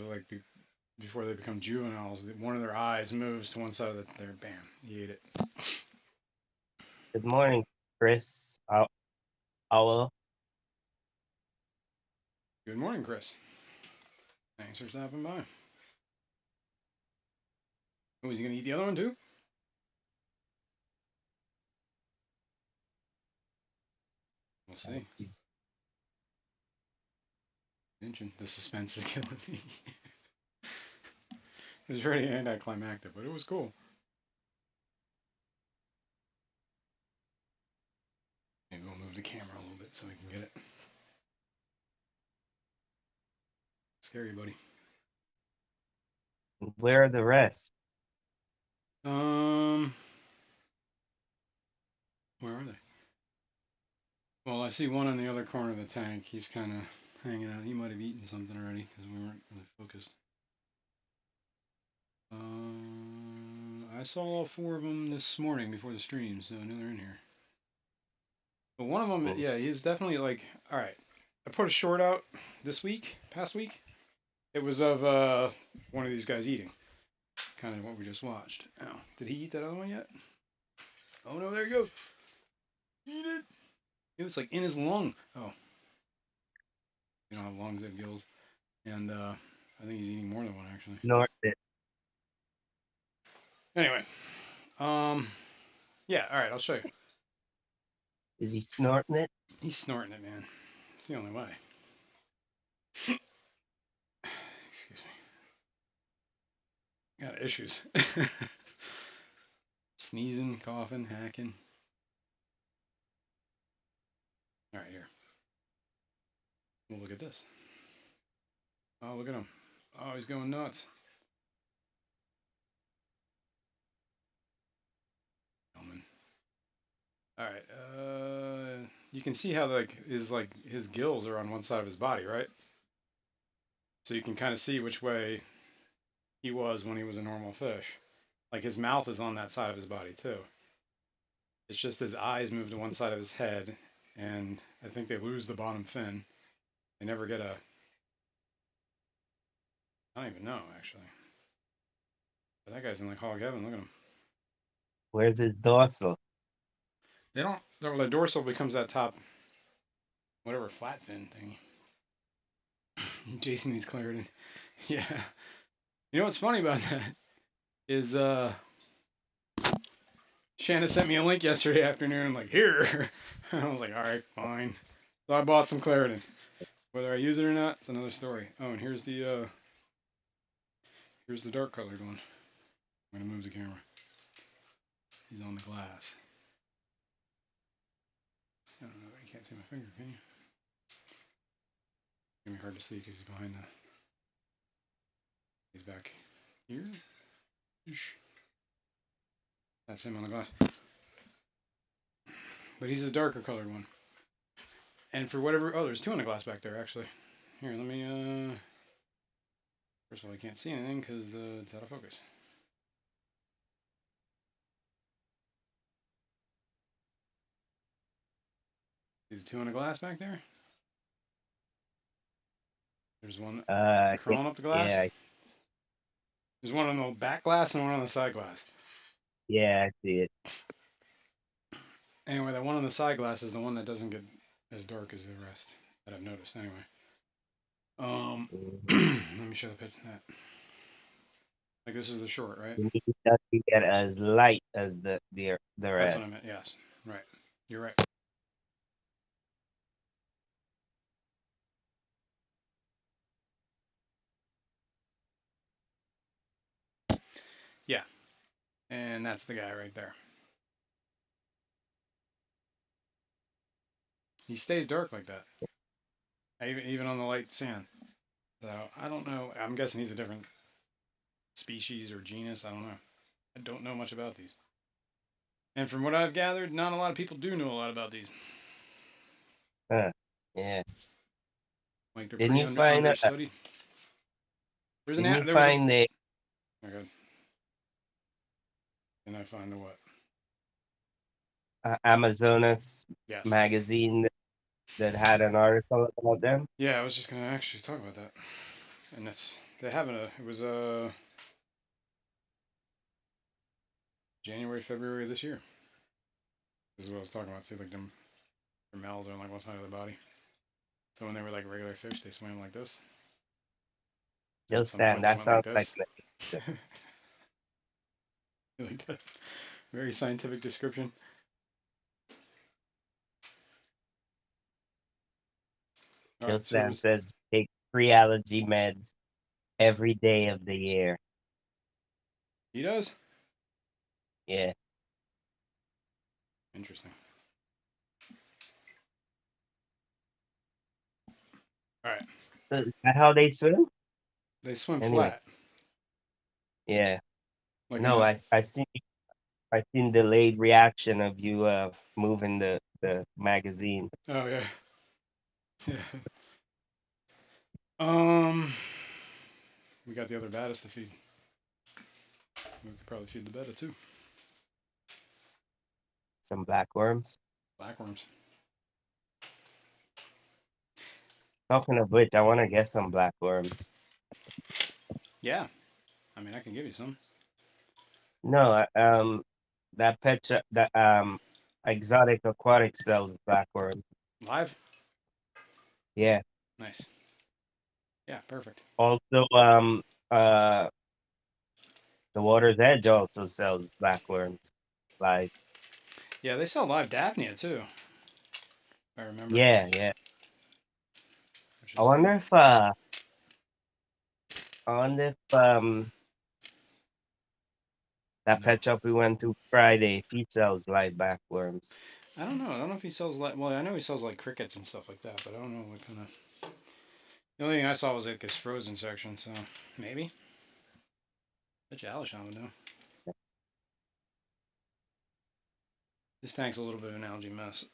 before they become juveniles, one of their eyes moves to one side of their bam. He ate it. Good morning, Chris. Owl. Good morning, Chris. Thanks for stopping by. Oh, is he gonna eat the other one too? We'll see. He's Mention the suspense is killing me. It was very anticlimactic, but it was cool. Maybe we'll move the camera a little bit so we can get it. Scary, buddy. where are the rest? Um, where are they? Well, I see one in the other corner of the tank. He's kind of hanging out. He might have eaten something already because we weren't really focused. I saw all four of them this morning before the stream, so I know they're in here. But one of them, Oh, yeah, he's definitely like, all right. I put a short out past week. It was of one of these guys eating, kind of what we just watched. Oh, did he eat that other one yet? Oh no, there he goes. Eat it. It was like in his lung. Oh, you don't have lungs and gills, and I think he's eating more than one actually. snort it. Anyway, yeah, all right, I'll show you. Is he snorting it? He's snorting it, man. It's the only way. Excuse me. Got issues. Sneezing, coughing, hacking. All right, here. We'll look at this. Oh, look at him. Oh, he's going nuts. All right. You can see how his gills are on one side of his body, right? So you can kind of see which way he was when he was a normal fish. Like his mouth is on that side of his body too. It's just his eyes move to one side of his head, and I think they lose the bottom fin. They never get a. I don't even know actually. But that guy's in like hog heaven. Look at him. Where's his dorsal? They don't. The dorsal becomes that top, whatever flat fin thing. Jason needs clarity. Yeah. You know what's funny about that is Shanna sent me a link yesterday afternoon. I'm like, here. I was like, all right, fine. So I bought some Claritin. Whether I use it or not, it's another story. Oh, and here's the dark colored one. I'm gonna move the camera. He's on the glass. I don't know. You can't see my finger, can you? It's gonna be hard to see because he's behind the. He's back here. That's him on the glass. But he's the darker colored one. And for whatever, oh, there's two on the glass back there actually. Here, let me. First of all, I can't see anything because it's out of focus. See the two on the glass back there? There's one Yeah, crawling up the glass. yeah, There's one on the back glass and one on the side glass. yeah. I see it. Anyway, that one on the side glass is the one that doesn't get as dark as the rest that I've noticed. Anyway, Mhm. let me show the picture. Like this is the short, right? You need that to get as light as the That's what I rest. meant. Yes, right. You're right. Yeah, and that's the guy right there. He stays dark like that, even on the light sand. So I don't know. I'm guessing he's a different species or genus. I don't know. I don't know much about these. And from what I've gathered, not a lot of people do know a lot about these. Huh. Yeah. Like they're Didn't pretty you find understudied. There's an didn't you there was a. find the Okay. And I find the what? Amazonas Yes. magazine that had an article about them? Yeah, I was just gonna actually talk about that. And that's they haven't a. It was January, February this year. This is what I was talking about. See, like their mouths are on like one side of their body. So when they were like regular fish, they swam like this. And at Just some Stan, point, they that went like sounds like this. Like that. Very scientific description. All right, Just so it Stan was. says take free allergy meds every day of the year. He does. Yeah. Interesting. All right, So is that how they swim? they swim Anyway, flat. yeah. Like in No, a. I seen delayed reaction of you moving the magazine. Oh yeah. Yeah. Um. We got the other baddest to feed. We could probably feed the betta too. Some blackworms. Blackworms. Talking of which, I want to get some blackworms. Yeah. I mean, I can give you some. No, that pet shop, that exotic aquatic sells blackworm. Live. Yeah. Nice. Yeah. Perfect. Also, uh, the Water's Edge also sells blackworms. Like, Yeah, they sell live Daphnia too. If I remember. yeah, yeah. Which I is wonder cool. if uh, I wonder if that No. pet shop we went to Friday, if he sells live blackworms. I don't know. I don't know if he sells like. Well, I know he sells like crickets and stuff like that, but I don't know what kind of. The only thing I saw was like his frozen section, so maybe. Bet you Alishan would know. This tank's a little bit of an algae mess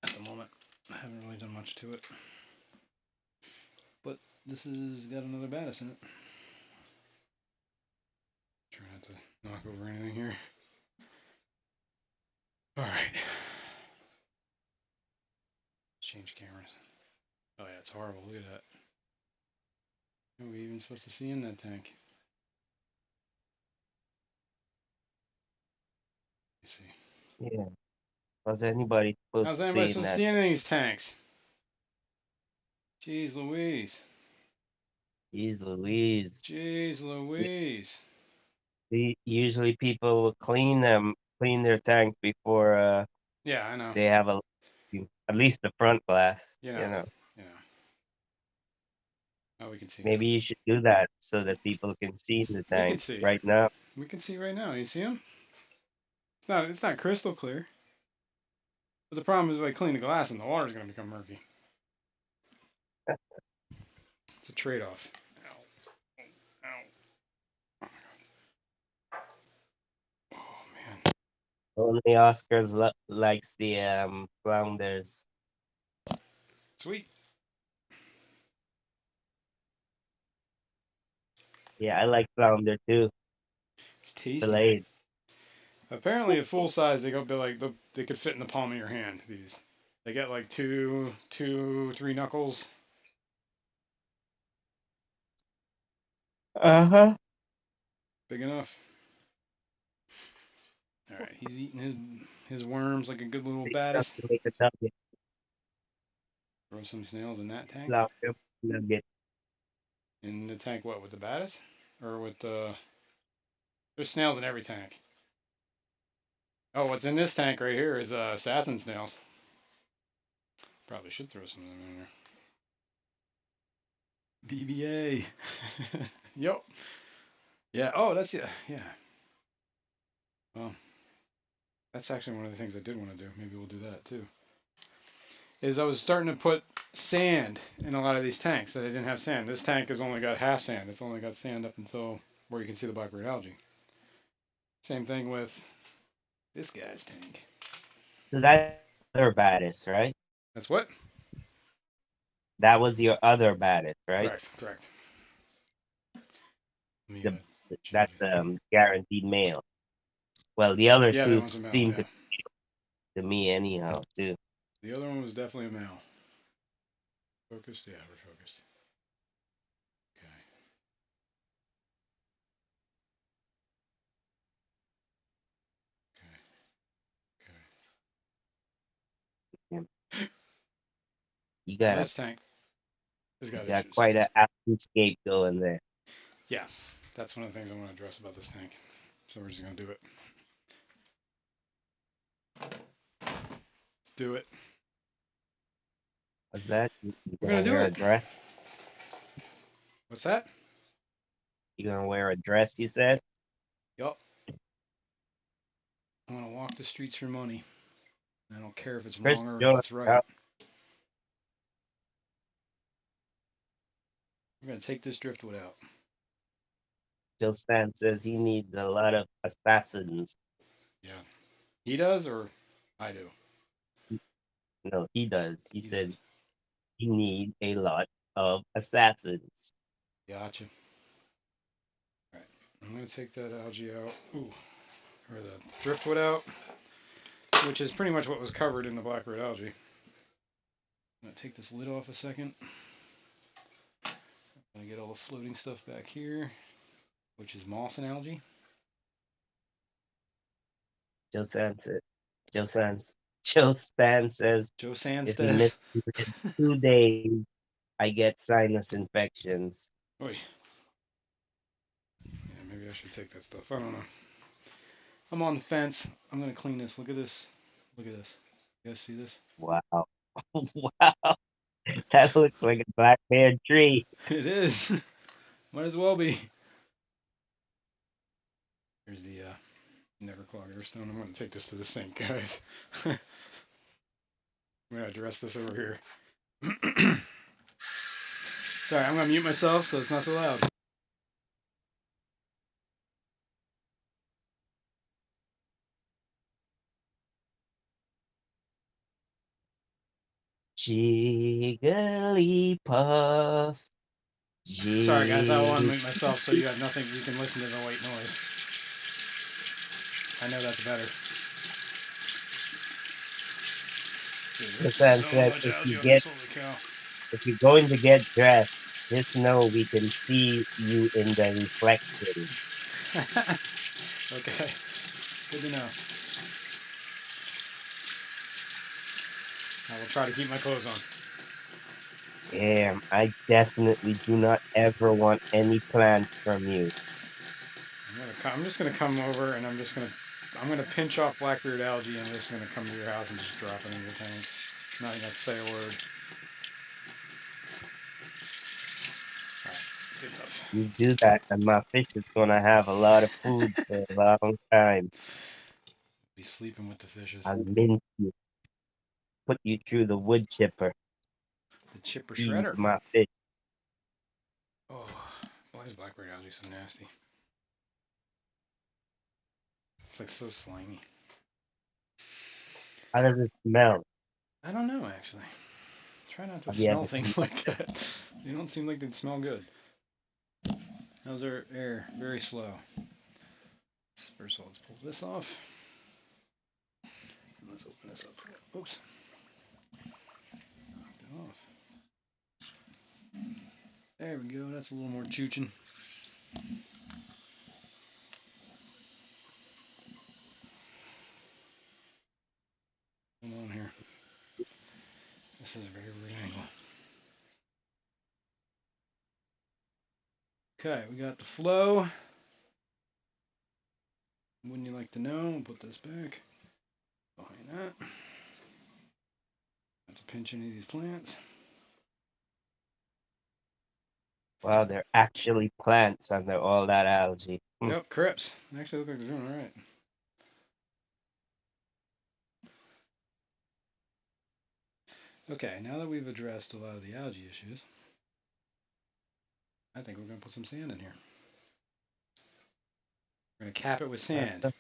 at the moment. I haven't really done much to it. But this has got another baddest in it. Try not to knock over anything here. Alright. Let's change cameras. Oh yeah, it's horrible. Look at that. What are we even supposed to see in that tank? Let me see. Yeah. Was anybody supposed How's to anybody stay in supposed to that? see any of these tanks? Jeez Louise. Jeez Louise. Jeez Louise. Usually people will clean their tank before Yeah, I know. they have at least the front glass. You You know. know, You know. Oh, we can see now. maybe you should do that so that people can see the We can tank see. right now. We can see right now. You see them? It's not crystal clear. But the problem is if I clean the glass and the water's gonna become murky. It's a trade-off. Ow. Ow. Oh man. Only Oscars likes the flounders. Sweet. Yeah, I like flounder too. It's tasty. Filleted. Apparently, at full size, they go be like they could fit in the palm of your hand. These, they get like two, 3 knuckles. Uh-huh. Big enough. All right, he's eating his worms like a good little Big enough baddest. to make a nugget. Throw some snails in that tank. Flounder nugget. In the tank, what with the baddest, or with the? There's snails in every tank. Oh, what's in this tank right here is assassin snails. Probably should throw some of them in there. BBA. Yep. Yeah. Oh, that's yeah. Yeah. Well, that's actually one of the things I did want to do. Maybe we'll do that too. Is I was starting to put sand in a lot of these tanks that I didn't have sand. This tank has only got half sand. It's only got sand up until where you can see the black-beard algae. Same thing with this guy's tank. So that's other baddest, right? That's what? That was your other baddest, right? Correct. Correct. Let me The change that's it. guaranteed male. Well, the other Yeah, that two one's a male. seem Yeah. to me anyhow too. The other one was definitely a male. Focused? Yeah, we're focused. Okay. Okay. Yeah. You Now got a this tank has you got got issues. quite a scape going there. Yeah, that's one of the things I want to address about this tank. So we're just gonna do it. Let's do it. What's that? You We're gonna gonna do wear a it. dress? What's that? You gonna wear a dress? You said. Yup. I want to walk the streets for money. I don't care if it's Chris wrong or if Jones, it's right. We're gonna take this driftwood out. Joe Stan says he needs a lot of assassins. Yeah. He does or I do? No, he does. He He said does. he need a lot of assassins. Gotcha. All right. I'm gonna take that algae out. Ooh. Or the driftwood out, which is pretty much what was covered in the blackbird algae. I'm gonna take this lid off a second. I'm gonna get all the floating stuff back here, which is moss and algae. Joe Stan said. Joe Stan. Joe Stan says Joe if he misses Sandstess. 2 days, I get sinus infections. Oi. Yeah, maybe I should take that stuff. I don't know. I'm on the fence. I'm gonna clean this. Look at this. Look at this. You guys see this? Wow. Wow. That looks like a black bear tree. It is. Might as well be. Here's the never clog airstone. I'm gonna take this to the sink, guys. I'm gonna address this over here. Sorry, I'm gonna mute myself so it's not so loud. Jigglypuff. Sorry, guys. I will Jig. unmute myself so you have nothing. You can listen to the white noise. I know that's better. Dude, Joe there's Stan so said much if algae you on get this. Holy cow! if you're going to get dressed, just know we can see you in the reflection. Okay, good to know. I will try to keep my clothes on. Damn, I definitely do not ever want any plants from you. I'm just gonna come over and I'm gonna pinch off blackbeard algae and I'm just gonna come to your house and just drop it in your tanks. I'm not even gonna say a word. Alright, good enough. You do that, and my fish is gonna have a lot of food for a long time. Be sleeping with the fishes. I'll mince you, put you through the wood chipper, The chipper feed shredder. my fish. Oh, why is blackberry algae so nasty? It's like so slimy. How does it smell? I don't know actually. Try not to Have you smell ever things like that. They don't seem like they'd smell good. How's our air? Very slow. First of all, let's pull this off. And let's open this up. Oops. Knock that off. There we go. That's a little more chooching. Hold on here. This is a very weird angle. Okay, we got the flow. Wouldn't you like to know? We'll put this back behind that. Have to pinch any of these plants. Wow, they're actually plants under all that algae. Yep, crips. They actually look like they're doing all right. Okay, now that we've addressed a lot of the algae issues, I think we're going to put some sand in here. We're going to cap it with sand.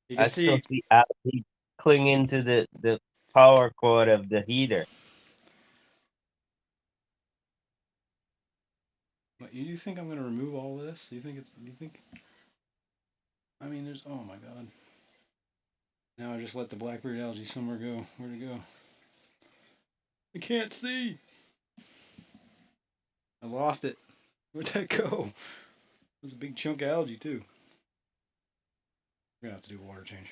You can I still see. see algae clinging to the power cord of the heater. What, you think I'm going to remove all this? You think it's? You think? I mean, there's. Oh my God. Now I just let the blackberry algae somewhere go. Where'd it go? I can't see. I lost it. Where'd that go? It was a big chunk of algae too. We're gonna have to do a water change.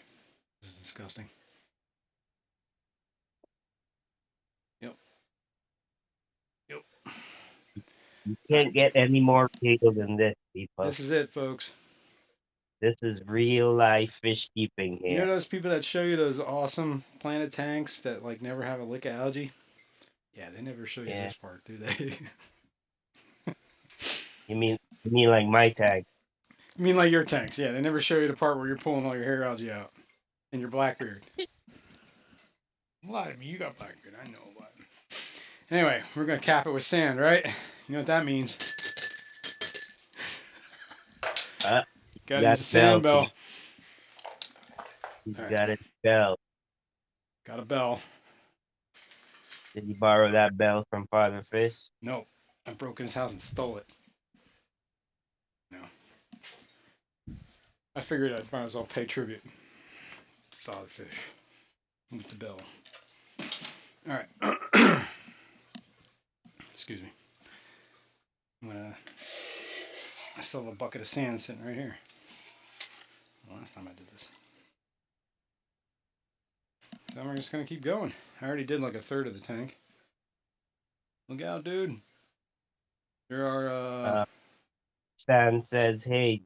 This is disgusting. Yep. Yep. You can't get any more real than this, people. This is it, folks. This is real life fish keeping You know here. those people that show you those awesome planted tanks that like never have a lick of algae? Yeah, they never show you Yeah. this part, do they? You mean like my tag? I mean like your tanks, yeah, they never show you the part where you're pulling all your hair algae out and your blackbeard. Lie to me, you got blackbeard, I know what. Anyway, we're gonna cap it with sand, right? You know what that means? Uh, you Gotta use got the bell. sand bell. You All right, got a bell. got a bell. Did you borrow that bell from Father Fish? Nope, I broke in his house and stole it. No, I figured I'd might as well pay tribute to Father Fish with the bell. All right. Excuse me. I still have a bucket of sand sitting right here. The last time I did this. So we're just gonna keep going. I already did like a third of the tank. Look out, dude. There are Stan says, "Hey,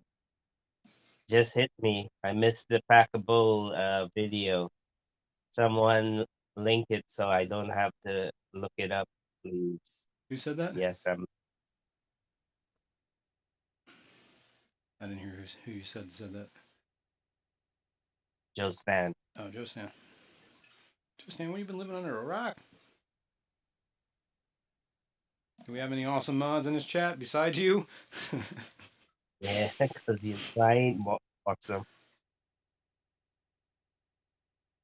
just hit me. I missed the packable video. Someone link it so I don't have to look it up, please." who said that? Yes, I'm I didn't hear who you said that. Joe Stan. Oh, Joe Stan. Joe Stan, what have you been living under a rock? Do we have any awesome mods in this chat besides you? Yeah, because you're flying awesome.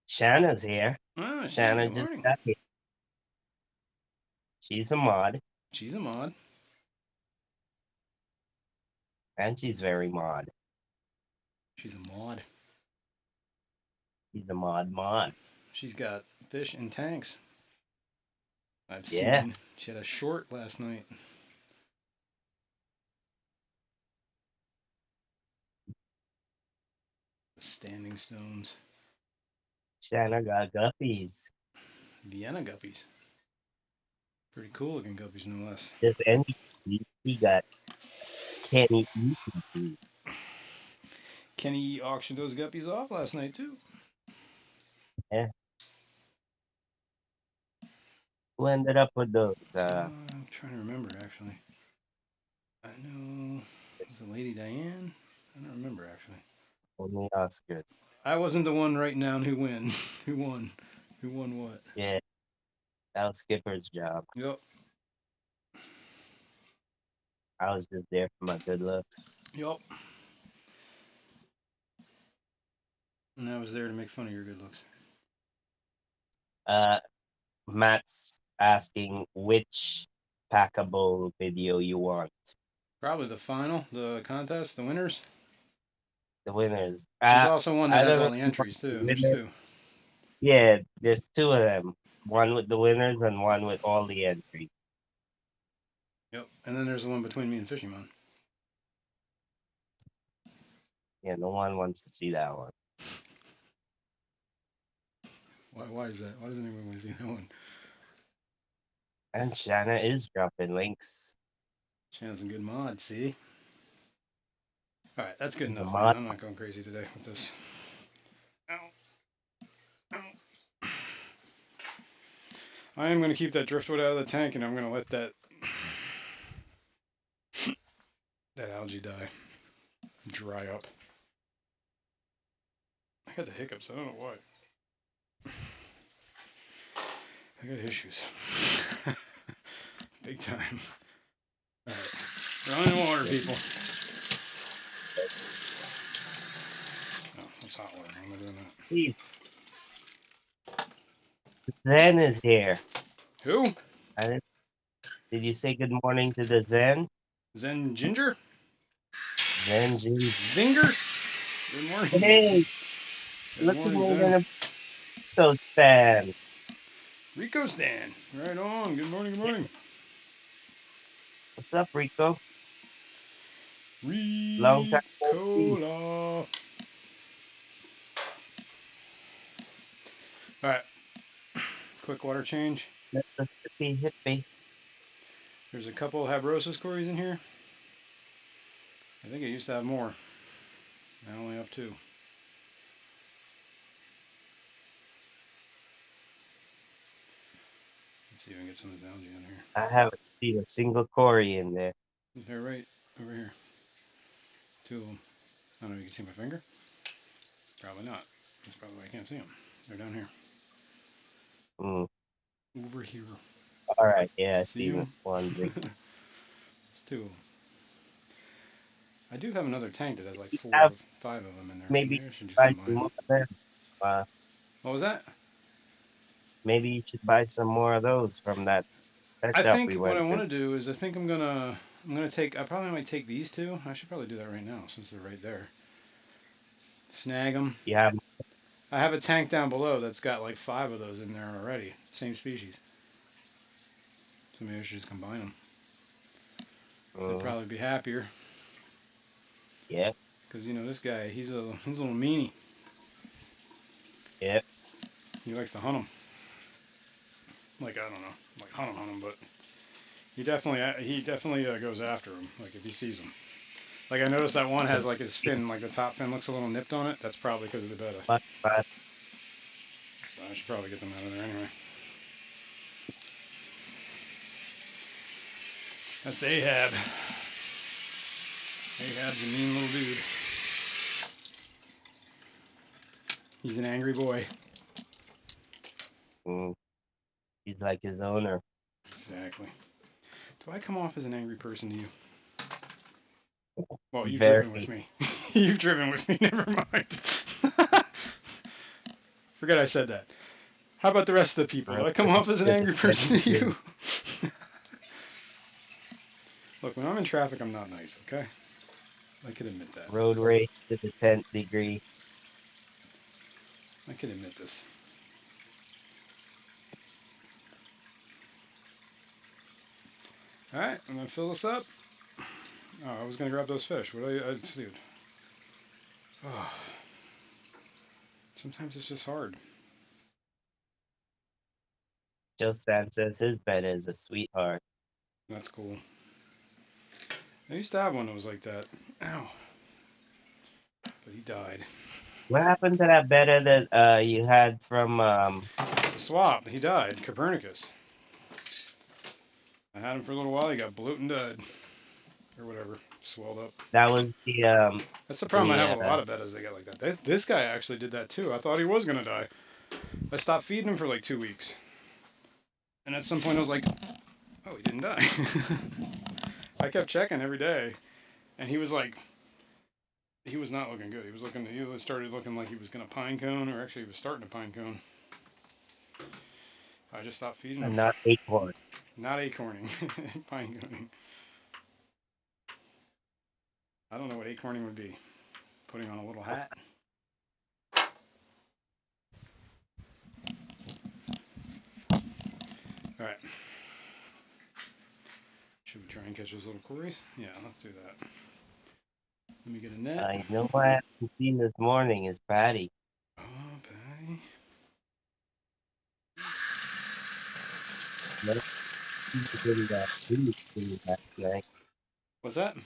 Shanna's here. Oh, Shannon, Shanna good just morning. got here. She's a mod, She's a mod. and she's very mod. She's a mod. She's a mod mod. She's got fish and tanks. I've Yeah. seen. She had a short last night. Standing stones. Shanna got guppies. Vienna guppies. Pretty cool looking guppies, no less. Just any he got Kenny Eaton. Kenny auctioned those guppies off last night, too. Yeah. Who ended up with those? I'm trying to remember, actually. I know. Was it Lady Diane? I don't remember, actually. Only Oscars. I wasn't the one writing down who won. Who won? Who won what? Yeah. That was Skipper's job. Yep. I was just there for my good looks. Yep. And I was there to make fun of your good looks. Matt's asking which packable video you want. Probably the final, the contest, the winners. The winners. There's also one that I has don't all really the want entries, the too. There's winners. two. Yeah, there's two of them. One with the winners and one with all the entries. Yep. And then there's the one between me and Fishymon. Yeah, no one wants to see that one. Why is that? Why doesn't anyone want to see that one? And Shanna is dropping links. Shannon's a good mod, see? Alright, that's good The enough, mod. man. I'm not going crazy today with this. Ow. Ow. I am going to keep that driftwood out of the tank, and I'm going to let that algae die. Dry up. I got the hiccups. I don't know why. I got issues. Big time. Alright. Running water, people. Oh, that's hot water. I'm not doing that. Please. Zen is here. Who? Did you say good morning to the Zen? Zen Ginger? Zen Jin. Zinger? Good morning. Hey, Good look at morning, me Zen. in a Rico stand. Rico Stan. Right on. Good morning, good morning. What's up, Rico? Ricola. Long time no see. Alright. Quick water change. Mr. Hippie Hippie. There's a couple Habrosus cories in here. I think I used to have more. I only have two. Let's see if I can get some of this algae in here. I haven't seen a single Cory in there. They're right over here. Two of them. I don't know if you can see my finger. Probably not. That's probably why I can't see them. They're down here. Mm. Over here. All right, yeah, I See see them? one. There's two of them. I do have another tank that has like four Have or five of them in there, so maybe maybe I should just buy some combine more them. of them. What was that? Maybe you should buy some more of those from that pet I shop think we what I went want to. to do is I'm gonna take I probably might take these two. I should probably do that right now since they're right there. Snag them. You have I have a tank down below that's got like five of those in there already. Same species. So maybe I should just combine them. They'd probably be happier. yeah, Because, you know, this guy, he's a little meanie. yeah. He likes to hunt them. Like, I don't know. Like, hunt them, but he definitely goes after them. Like, if he sees them. Like, I noticed that one has, like, his fin, like, the top fin looks a little nipped on it. That's probably because of the betta. But So I should probably get them out of there anyway. That's Ahab. Ahab's a mean little dude. He's an angry boy. he's like his owner. Exactly. Do I come off as an angry person to you? Well, you've Very. driven with me. You've driven with me. Never mind. Forget I said that. How about the rest of the people? Do I come off as an angry person to you? Look, when I'm in traffic, I'm not nice, okay? I can admit that. Road rage to the 10th degree. I can admit this. All right, I'm gonna fill this up. Oh, I was gonna grab those fish. What dude? Oh, sometimes it's just hard. Joe Stan says his bed is a sweetheart. That's cool. I used to have one that was like that. Ow. But he died. What happened to that betta that you had from The swap. He died. Copernicus. I had him for a little while. He got bloated and died, or whatever, swelled up. that was That's the problem I have with a lot of bettas. They get like that. This guy actually did that too. I thought he was gonna die. I stopped feeding him for like 2 weeks, and at some point I was like, "Oh, he didn't die." I kept checking every day, and he was like, he was not looking good. He started looking like he was gonna pine cone, or actually he was starting to pine cone. I just stopped feeding him. not acorn. Not acorning, pine coning. I don't know what acorning would be. Putting on a little hat. All right. Should we try and catch those little cories? Yeah, let's do that. Let me get a net. You know what I haven't seen this morning is Patty. Oh, Patty. No, she was in Vinny's stream last night. What's that?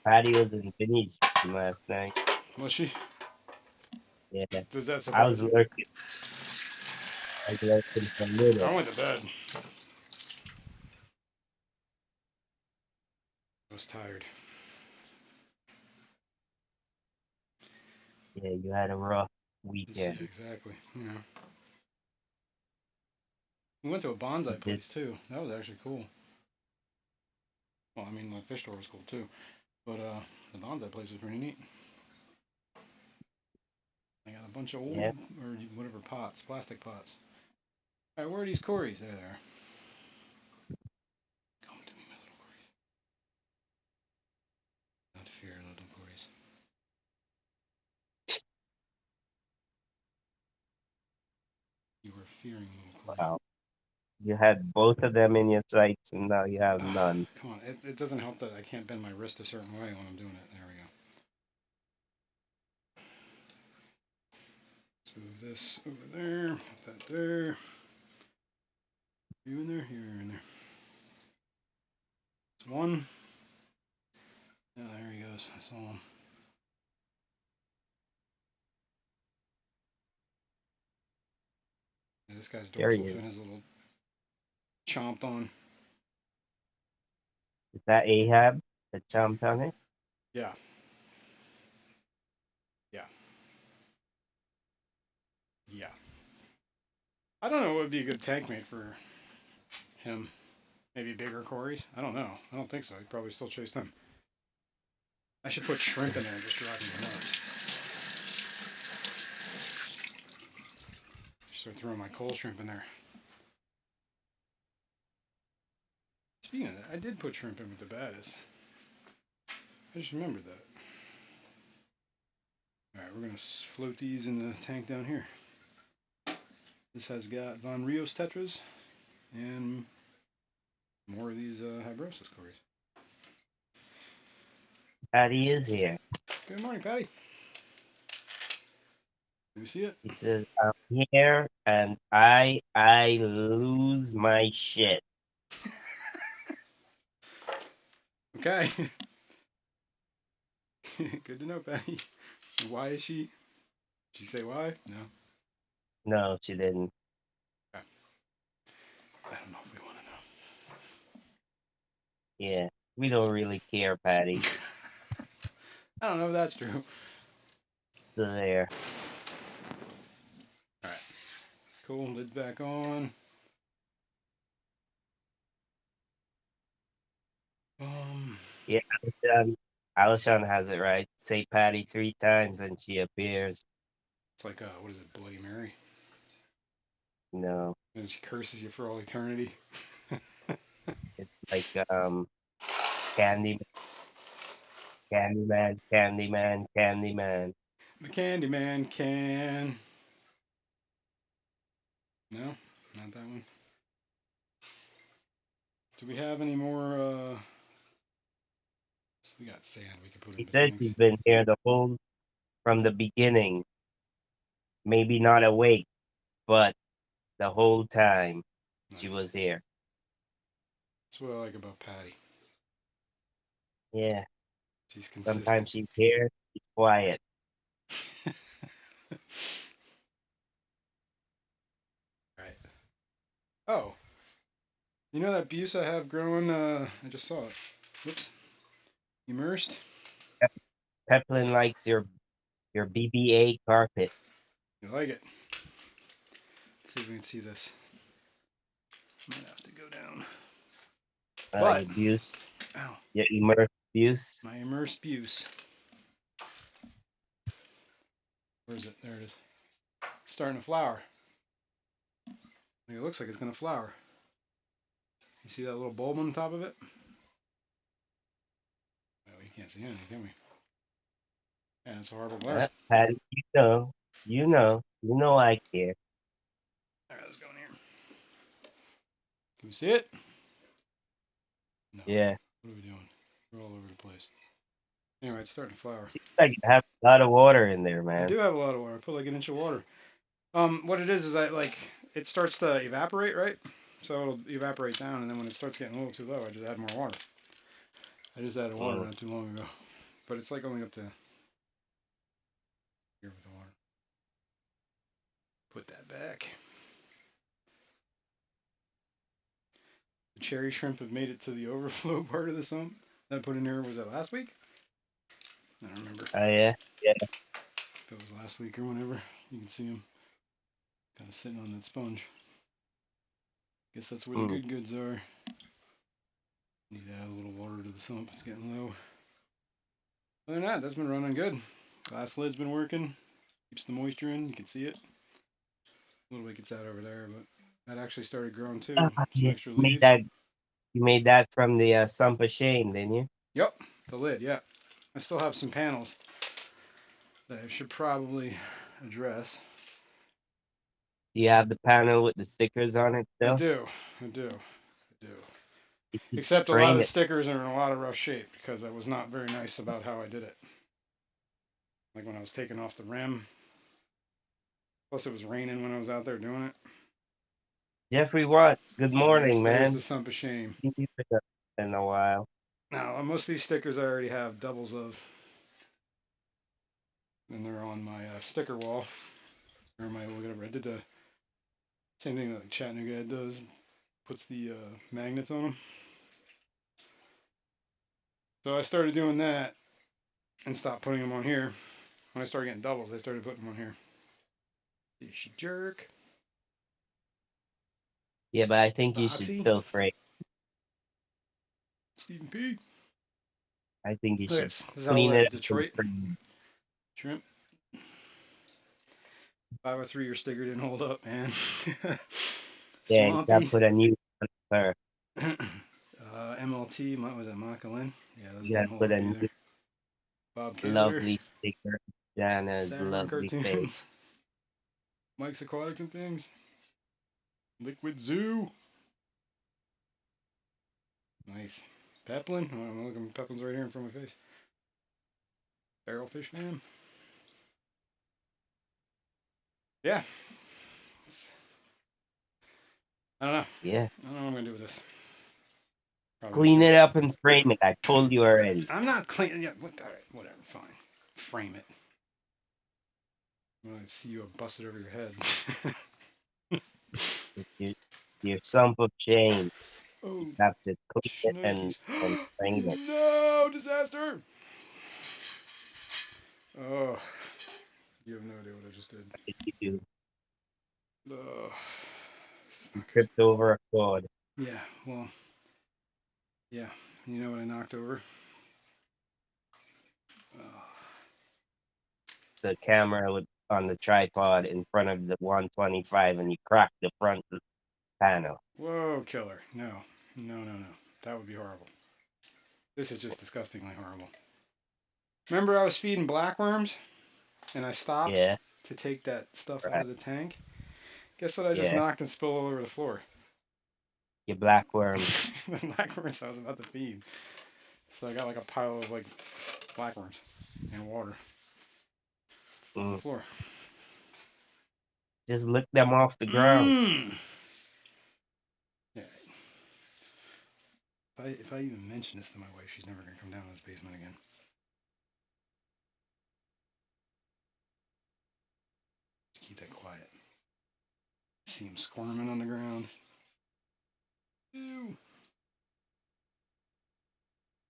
Patty was in Vinny's stream last night. Was she? Yeah, Does that I was surprise you? lurking. I was lurking for a minute. I went to bed. I was tired. Yeah, you had a rough Yeah, weekend. exactly. Yeah. We went to a bonsai place too. That was actually cool. Well, I mean, the fish store was cool too, but the bonsai place was pretty neat. I got a bunch of old, or whatever pots, plastic pots. All right, where are these cories? There they are. Come to me, my little cories. Not fear, little cories. You were fearing, little cory. Wow. You had both of them in your sights, and now you have none. Come on, it doesn't help that I can't bend my wrist a certain way when I'm doing it. There we go. Let's move this over there, put that there. You in there? You're in there. It's one. Yeah, there he goes. I saw him. Yeah, this guy's There he dorsal is. fin is a little chomped on. Is that Ahab that chomped on it? Yeah. Yeah. Yeah. I don't know what would be a good tank mate for him. Maybe bigger cories? I don't know. I don't think so. He'd probably still chase them. I should put shrimp in there and just drive him nuts. Start throwing my coal shrimp in there. Speaking of that, I did put shrimp in with the baddest. I just remembered that. Alright, we're going to float these in the tank down here. This has got Von Rios tetras and more of these hybrosis cories. Patty is here. Good morning, Patty. Let me see it. He says, I'm here and I lose my shit. Okay. Good to know, Patty. Why is she? Did she say why? No. No, she didn't. Okay. I don't know if we want to know. Yeah, we don't really care, Patty. I don't know if that's true. So there. Alright. Cool. Lid's back on. Yeah, Alishon has it right. Say Patty 3 times and she appears. It's like, what is it, Bloody Mary? No, And she curses you for all eternity. it's like Candyman, Candyman, Candyman, Candyman. The Candyman can. No? Not that one? Do we have any more? We got sand we can put in She the said tanks. she's been here from the beginning. Maybe not awake, but the whole time she Nice. was here. That's what I like about Patty. Yeah. She's consistent. Sometimes she's here, she's quiet. Right. Oh. You know that buse I have growing? I just saw it. Whoops. Immersed. Peplin likes your BBA carpet. You like it? Let's see if we can see this. I'm gonna have to go down. But Your buse, ow, your immersed buse. my immersed buse. Where is it? There it is. It's starting to flower. It looks like it's gonna flower. You see that little bulb on top of it? Oh, you can't see anything, can we? Yeah, it's a horrible glare. Patty, you know I care. Alright, let's go in here. Can we see it? No. Yeah. What are we doing? We're all over the place. Anyway, it's starting to flower. Seems like you have a lot of water in there, I man. do have a lot of water. I put like an inch of water. What it is it starts to evaporate, right? So it'll evaporate down, and then when it starts getting a little too low, I just add more water. I just added water not too long ago, but it's like only up to here with the water. Put that back. The cherry shrimp have made it to the overflow part of the sump that I put in there. Was that last week? I don't remember. Oh yeah, yeah. If it was last week or whenever, you can see them kind of sitting on that sponge. Guess that's where the good goods are. Need to add a little water to the sump. It's getting low. Other than that, that's been running good. Glass lid's been working. Keeps the moisture in. You can see it. A little bit gets out over there, but that actually started growing too. Some You extra made leaves. you made that from the sump of shame, didn't you? Yep, the lid. Yeah, I still have some panels that I should probably address. Do you have the panel with the stickers on it still? I do. You should Except a lot of frame the it. stickers are in a lot of rough shape because I was not very nice about how I did it. Like when I was taking off the rim. Plus it was raining when I was out there doing it. Jeffrey Watts, good So morning, there's man. the sump of shame. In a while. Now most of these stickers I already have doubles of, and they're on my sticker wall or my whatever. I did the same thing that Chattanooga does, puts the magnets on them. So I started doing that and stopped putting them on here. When I started getting doubles, I started putting them on here. You jerk. Yeah, but I think you should Foxy. still frame. Stephen P. I think you Look, should this is how clean old it it is. up and Detroit frame. shrimp. 503, your sticker didn't hold up, man. Yeah, you gotta Swampy. put a new one there. MLT, what was that, Macalin? Yeah, those You gotta didn't hold put up a either. new Bob Cantor, lovely sticker. Jana's Saturn lovely face. cartoons, Mike's Aquatics and Things, Liquid Zoo. Nice. Peplin. Oh, I'm looking. Peplin's right here in front of my face. Barrel fish man. Yeah. I don't know. Yeah. I don't know what I'm gonna do with this. Probably Clean just it up and frame it. I told you already. I'm not cleaning. Yeah. Alright, whatever. Fine. Frame it. When I see you, I bust it over your head. You, your sump of shame. Oh, You have to clean it shnikes. and frame it. No, disaster. Oh, you have no idea what I just did. What did you do? Oh, this is You not good. tripped over a cord. Yeah, well, yeah. You know what I knocked over? Oh, The camera on the tripod in front of the 125 and you cracked the front panel. whoa, killer. No, no, no, no. That would be horrible. This is just disgustingly horrible. Remember I was feeding blackworms and I stopped Yeah, to take that stuff out right. of the tank? Guess what I just Yeah. knocked and spilled all over the floor? Your black worms. The blackworms I was about to feed. So I got like a pile of like blackworms and water on the Mm. floor. Just lick them off the ground. Mmm. Yeah. If I even mention this to my wife, she's never gonna come down to this basement again. Keep that quiet. See him squirming on the ground. Ew.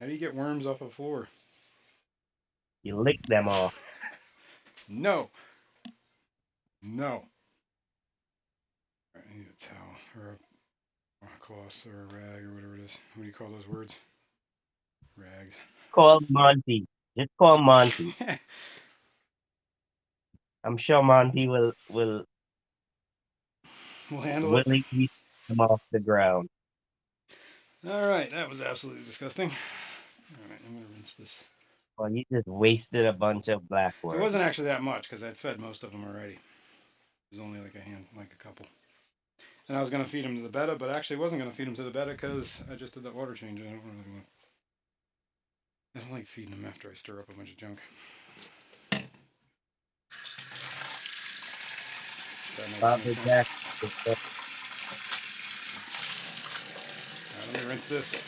How do you get worms off a floor? You lick them off. No. No. I need a towel or a cloth or a rag or whatever it is. What do you call those words? Rags. Call Monty. Just call Monty. I'm sure Monty will We'll handle it. willingly lick them off the ground. All right, that was absolutely disgusting. All right, I'm gonna rinse this. Well, you just wasted a bunch of black It wasn't worms. actually that much because I'd fed most of them already. It was only like a couple. And I was gonna feed them to the betta, but actually wasn't gonna feed them to the betta because I just did that water change. I don't like feeding them after I stir up a bunch of junk. That makes any Bobby sense. Jack. Alright, let me rinse this.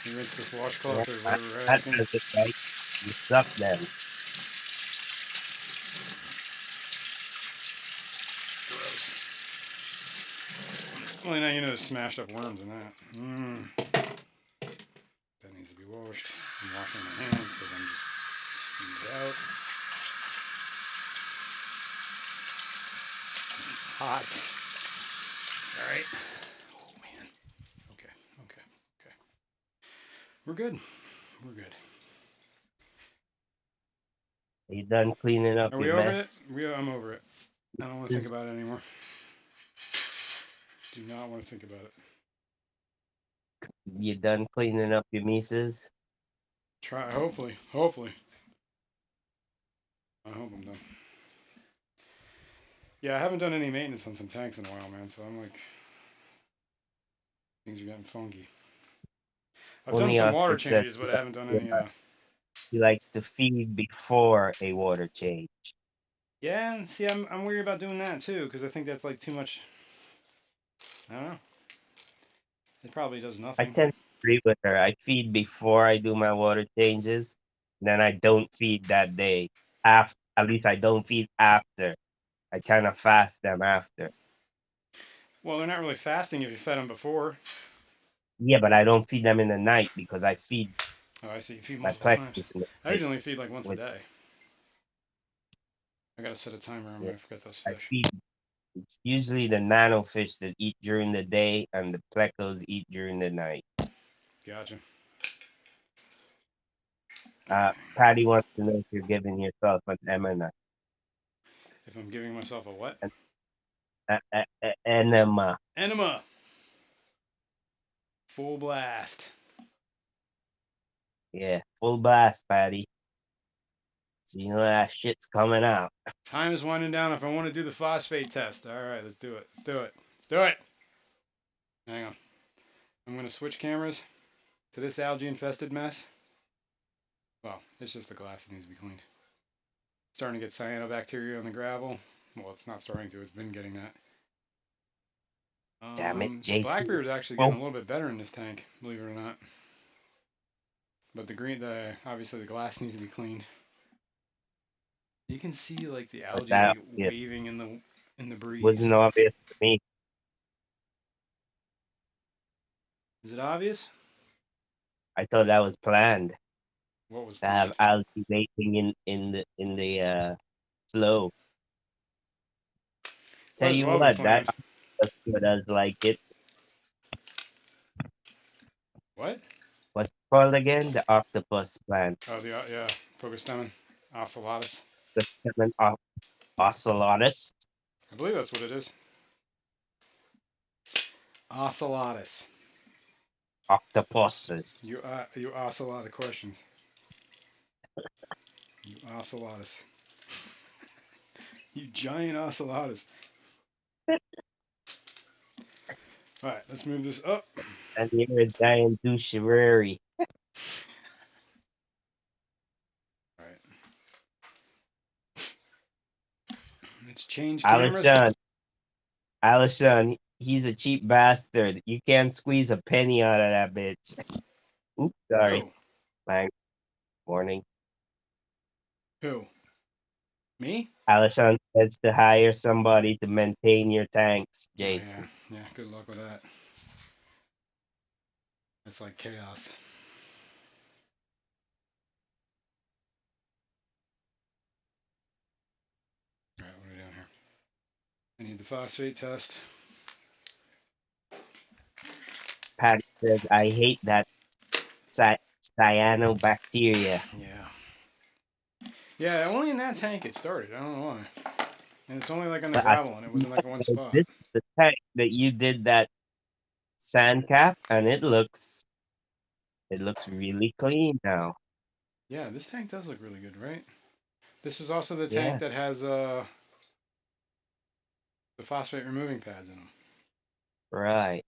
Let me rinse this washcloth or That whatever rag that thing. does it right. You suck them. Gross. Well, now you know there's smashed up worms in that. That needs to be washed. I'm washing my hands because I'm just spewed out. It's hot. Alright. Oh man. Okay. We're good. We're good. Are you done cleaning up Are we your over it? mess? I'm over it. I don't want to think about it anymore. Do not want to think about it. You done cleaning up your messes? Try. Hopefully. I hope I'm done. Yeah, I haven't done any maintenance on some tanks in a while, man. So I'm like, things are getting funky. I've done Only some water Oscar said changes, but I haven't done any. he likes to feed before a water change. Yeah, see, I'm weary about doing that too, because I think that's like too much. I don't know. It probably does I nothing. tend to agree with her. I feed before I do my water changes, then I don't feed that day. After, at least I don't feed after. I kind of fast them after. Well, they're not really fasting if you fed them before. Yeah, but I don't feed them in the night because I feed Oh, I see. You feed my multiple times. plexus in the I night usually feed like once a with day. I gotta set a timer. I'm yeah, gonna forget those I fish. feed. It's usually the nano fish that eat during the day and the plecos eat during the night. Gotcha. Patty wants to know if you're giving yourself an enema. If I'm giving myself a what? Enema. Enema. Full blast. Yeah, full blast, Patty. So you know that shit's coming out. Time is winding down. If I want to do the phosphate test, all right, let's do it. Let's do it. Let's do it. Hang on. I'm gonna switch cameras to this algae-infested mess. Well, it's just the glass that needs to be cleaned. Starting to get cyanobacteria on the gravel. Well, it's not starting to. It's been getting that. Damn it, The Jason. blackbeard's actually getting Oh, a little bit better in this tank, believe it or not. But obviously the glass needs to be cleaned. You can see like the but algae that like yeah, waving in the breeze. wasn't obvious to me. Is it obvious? I thought that was planned What was to have planned? algae waiting in the flow. Tell Might as you well be what, that planned. octopus does like it. What? What's it called again? The octopus plant. Oh, yeah, Phogostemon ocellatus. The seven ocellatus. I believe that's what it is. Ocellatus. Octopuses. You ask a lot of questions. You ocellatus. You giant ocellatus. All right, let's move this up. And you're a giant doucherary. All right. Let's change cameras. Alishon, he's a cheap bastard. You can't squeeze a penny out of that bitch. Oops, sorry. Who? Thanks. Morning. Who? Me? Alishon says to hire somebody to maintain your tanks, Oh, yeah. Jason. Yeah, good luck with that. That's like chaos. All right, what are we doing here? I need the phosphate test. Pat says, I hate that cyanobacteria. Yeah. Yeah, only in that tank it started. I don't know why. And it's only like on the But I gravel, and it wasn't like one tell you, spot. this is the tank that you did that sand cap, and it looks really clean now. Yeah, this tank does look really good, right? This is also the tank Yeah, that has the phosphate removing pads in them. right.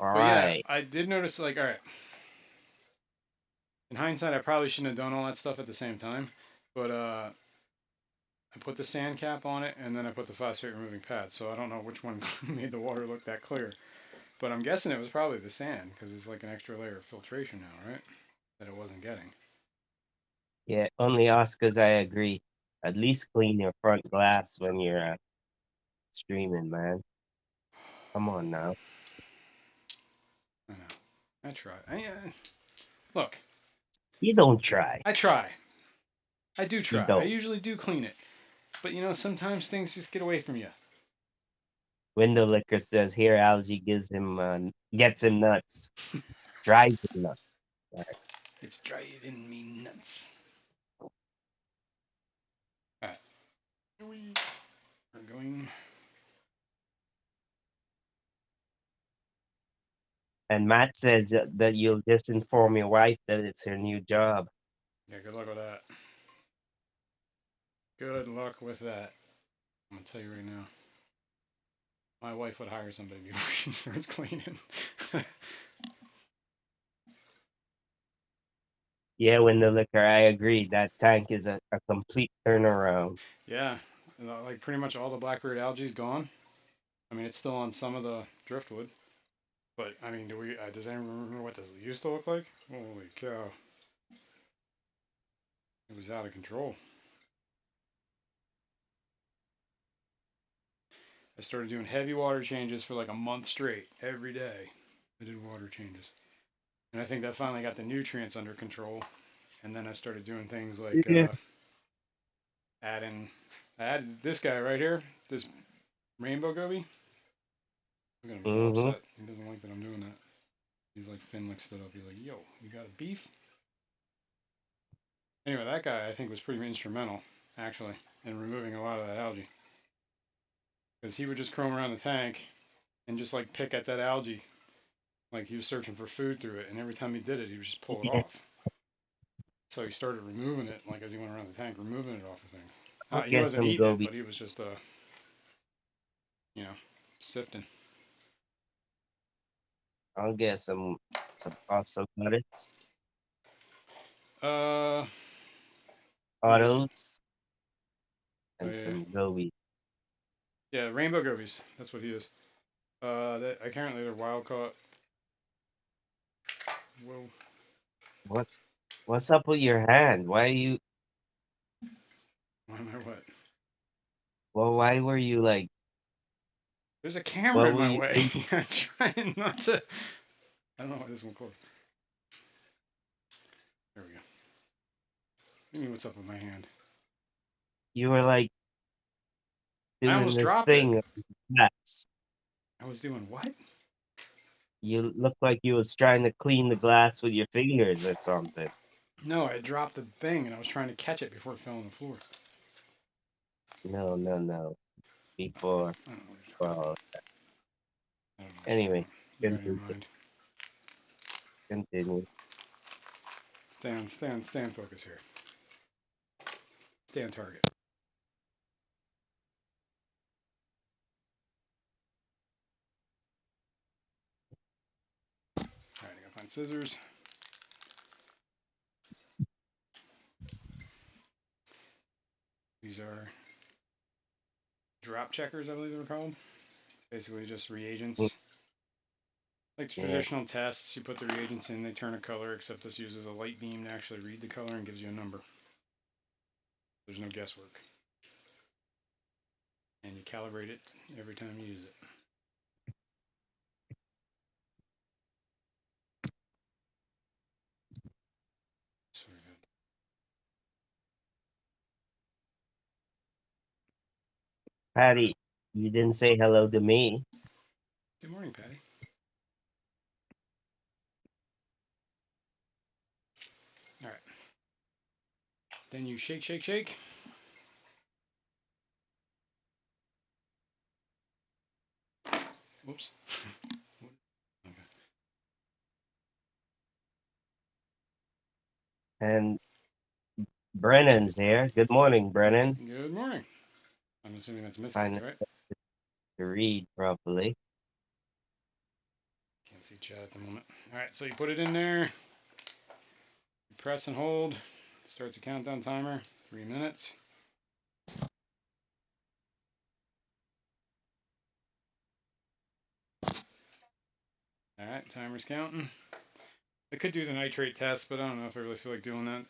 All But yeah, right. I did notice, like, all right, in hindsight, I probably shouldn't have done all that stuff at the same time. But I put the sand cap on it, and then I put the phosphate removing pads. So I don't know which one made the water look that clear. But I'm guessing it was probably the sand, because it's like an extra layer of filtration now, right? That it wasn't getting. Yeah, only Oscars, I agree. At least clean your front glass when you're streaming, man. Come on now. I know. I try. Look, You don't try. I try. I do You try. I don't. usually do clean it. But sometimes things just get away from you. Window liquor says here algae gets him nuts. Drives him nuts. All right. It's driving me nuts. Alright. We're going. And Matt says that you'll just inform your wife that it's her new job. Yeah, good luck with that. Good luck with that. I'm gonna tell you right now. My wife would hire somebody before she starts cleaning. Yeah, window liquor, I agree. That tank is a complete turnaround. Yeah, like pretty much all the blackbeard algae is gone. I mean, it's still on some of the driftwood, but I mean, does anyone remember what this used to look like? Holy cow! It was out of control. I started doing heavy water changes for like a month straight, every day. I did water changes, and I think that finally got the nutrients under control. And then I started doing things like Yeah. adding. I added this guy right here, this rainbow goby. Look at him, he's all Mm-hmm. upset. He doesn't like that I'm doing that. He's like Finn like stood up. He's like, "Yo, you got a beef?" Anyway, that guy I think was pretty instrumental actually in removing a lot of that algae because he would just chrome around the tank and just like pick at that algae like he was searching for food through it, and every time he did it, he would just pull it Yeah. off. So he started removing it like as he went around the tank, removing it off of things. I'll He get wasn't some eating it, goby. but he was just you know, sifting. I'll get some awesome butters, Uh, what is he? autos, Oh and yeah, some goby. yeah, rainbow gobies. That's what he is. That apparently they're wild caught. Whoa, What's what's up with your hand? why am I what? Why were you like There's a camera what in were my you way. in, I'm trying not to. I don't know why this one closed. There we go. What do you mean, what's up with my hand? you were like I doing almost this dropped it. thing with your glass. I was doing what? You looked like you was trying to clean the glass with your fingers or something. No, I dropped the thing and I was trying to catch it before it fell on the floor. No, no, no. Before I don't know what you're talking well, about. I don't know what you're talking anyway, about. You're out of your continue. mind. Continue. Stay on focus here. Stay on target. scissors. These are drop checkers, I believe they're called. It's basically just reagents. Like the traditional tests, you put the reagents in, they turn a color, except this uses a light beam to actually read the color and gives you a number. There's no guesswork. And you calibrate it every time you use it. Sorry about that. Patty, you didn't say hello to me. Good morning, Patty. All right. Then you shake, shake, shake. Whoops. Okay. And Brennan's here. Good morning, Brennan. Good morning. I'm assuming that's I Misfits, know right? to read properly. Can't see chat at the moment. All right, so you put it in there. You press and hold. Starts a countdown timer. 3 minutes. All right, timer's counting. I could do the nitrate test, but I don't know if I really feel like doing that.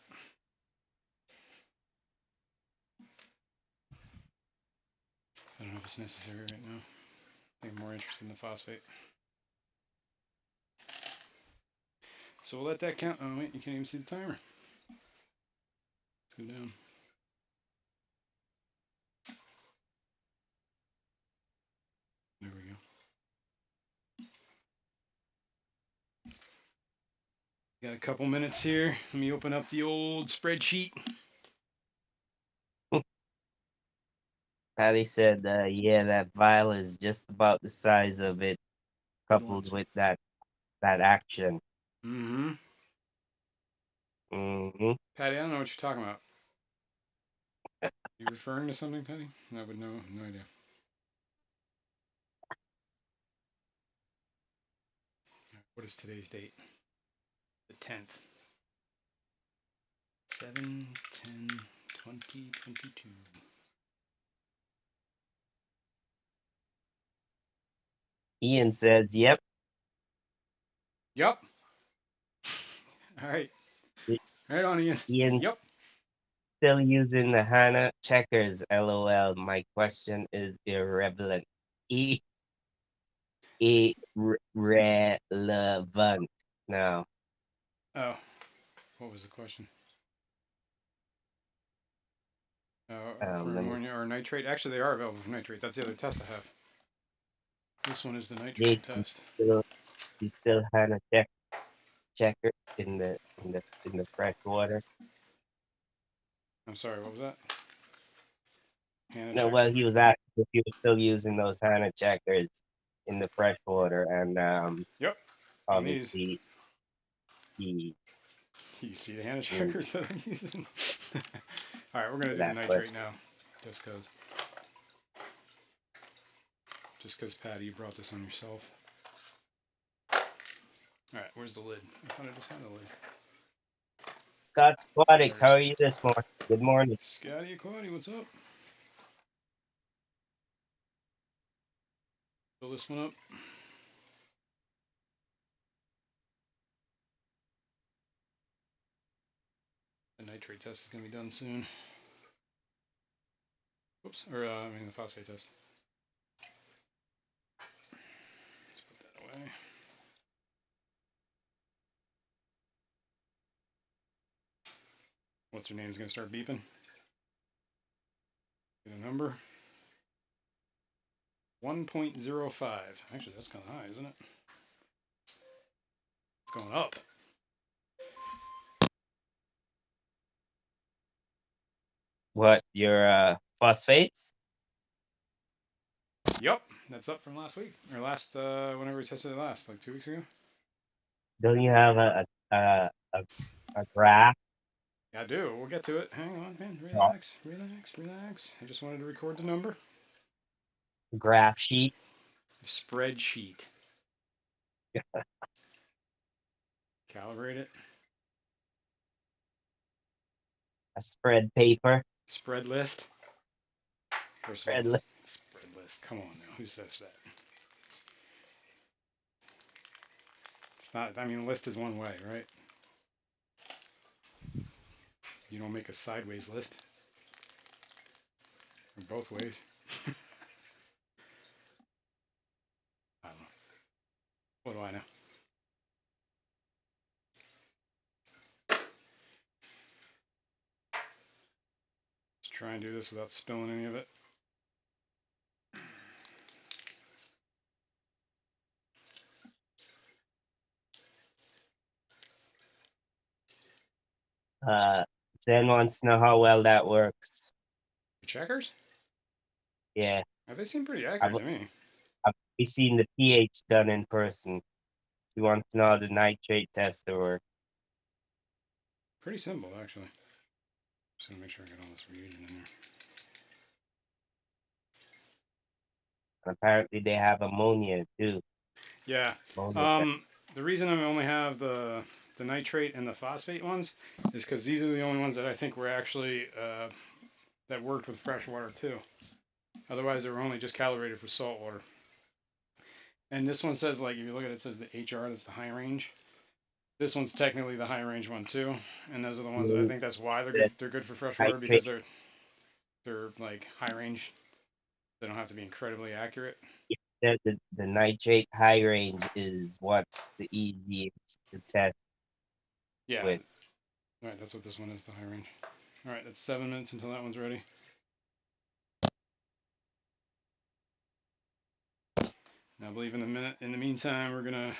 I don't know if it's necessary right now. I think I'm more interested in the phosphate. So we'll let that count. Oh wait, you can't even see the timer. Let's go down. There we go. Got a couple minutes here. Let me open up the old spreadsheet. Patty said, yeah, that vial is just about the size of it, coupled What? with that action. Mm-hmm. Mm-hmm. Patty, I don't know what you're talking about. You referring to something, Patty? I would no idea. What is today's date? The 10th. 7/10/2022. Ian says, yep. Yup. All right. Right on, Ian. Ian Yup. still using the HANA checkers. LOL. My question is irrelevant. Irrelevant now. Oh, what was the question? For ammonia or nitrate. Actually, they are available for nitrate. That's the other test I have. This one is the nitrate Jason test. still HANA checker in the fresh water. I'm sorry, what was that? Hannah No, well, checker? he was asking if you were still using those HANA checkers in the fresh water, and Yep. On these. obviously he You see the Hannah seemed checkers that I'm using? All right, we're going to do the that nitrate question. now. Just because. Just because, Patty, you brought this on yourself. All right, where's the lid? I thought I just had a lid. Scott Aquatics, how There's are you this morning? Good morning. Scotty Aquati, what's up? Fill this one up. The nitrate test is going to be done soon. Oops, or I mean the phosphate test. Let's put that away. What's her name's going to start beeping? Get a number. 1.05. Actually, that's kind of high, isn't it? It's going up. What, your phosphates? Yep, that's up from last week or last whenever we tested it last, like 2 weeks ago. Don't you have a graph? Yeah, I do. We'll get to it. Hang on, man. No. Relax, relax, relax. I just wanted to record the number. Graph sheet? The spreadsheet. Calibrate it. A spread paper. Spread list. First of all, Spread list. spread list. Come on now. Who says that? It's not. I mean, list is one way, right? You don't make a sideways list. Or both ways. I don't know. What do I know? Let's try and do this without spilling any of it. Zen wants to know how well that works. The checkers? Yeah, They seem pretty I've, accurate to me. I've only seen the pH done in person. He wants to know how the nitrate test works. Pretty simple, actually. Just gonna make sure I get all this reagent in there. And apparently they have ammonia too. Yeah. Ammonia. The reason I only have the nitrate and the phosphate ones is because these are the only ones that I think were actually that worked with fresh water too. Otherwise, they were only just calibrated for salt water. And this one says, like, if you look at it, it says the HR, that's the high range. This one's technically the high range one too, and those are the ones that I think that's why they're good. They're good for fresh water because they're like high range. They don't have to be incredibly accurate. The nitrate high range is what the easiest to test Yeah. with. All right, that's what this one is, the high range. All right, that's 7 minutes until that one's ready. Now, I believe in the meantime, we're gonna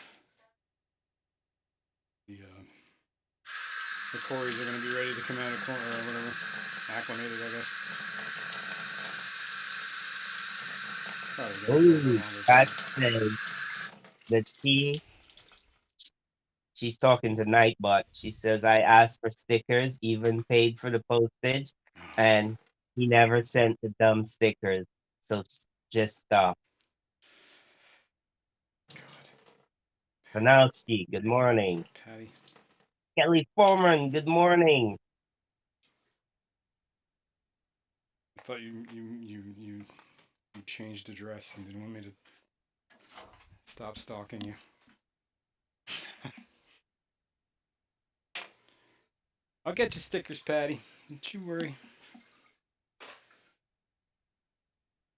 the Corys are gonna be ready to come out of or whatever, acclimated, I guess. Probably Oh, that says the T. She's talking to Nightbot. She says, I asked for stickers, even paid for the postage, and he never sent the dumb stickers. So just stop. God. Panowski, good morning. Patty. Kelly Foreman, good morning. I thought you changed address and didn't want me to stop stalking you. I'll get you stickers, Patty. Don't you worry.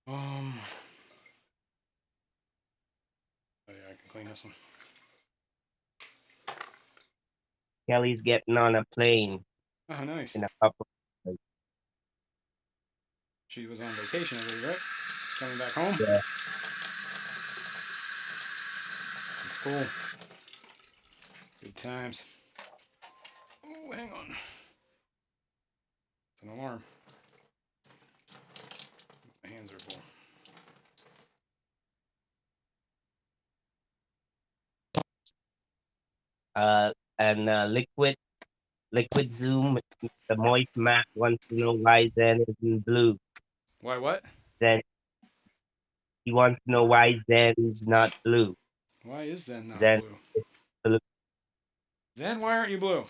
Oh yeah, I can clean this one. Kelly's getting on a plane Oh, nice. in a couple of She was on vacation, I believe, right? Coming back home. Yeah. It's cool. Good times. Oh, hang on. It's an alarm. My hands are full. And Liquid Zoom, the moist Matt wants to know why Zen is in blue. Why what? Zen, he wants to know why Zen's not blue. Why is Zen not Zen blue? is blue. Zen, why aren't you blue?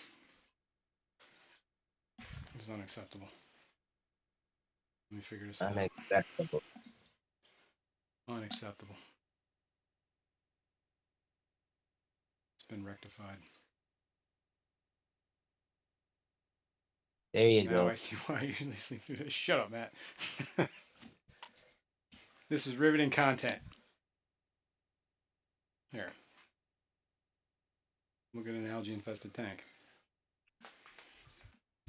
This is unacceptable. Let me figure this out. Unacceptable. Unacceptable. It's been rectified. There you Now go. I see why I usually sleep through this. Shut up, Matt. This is riveting content. Here. Look at an algae-infested tank.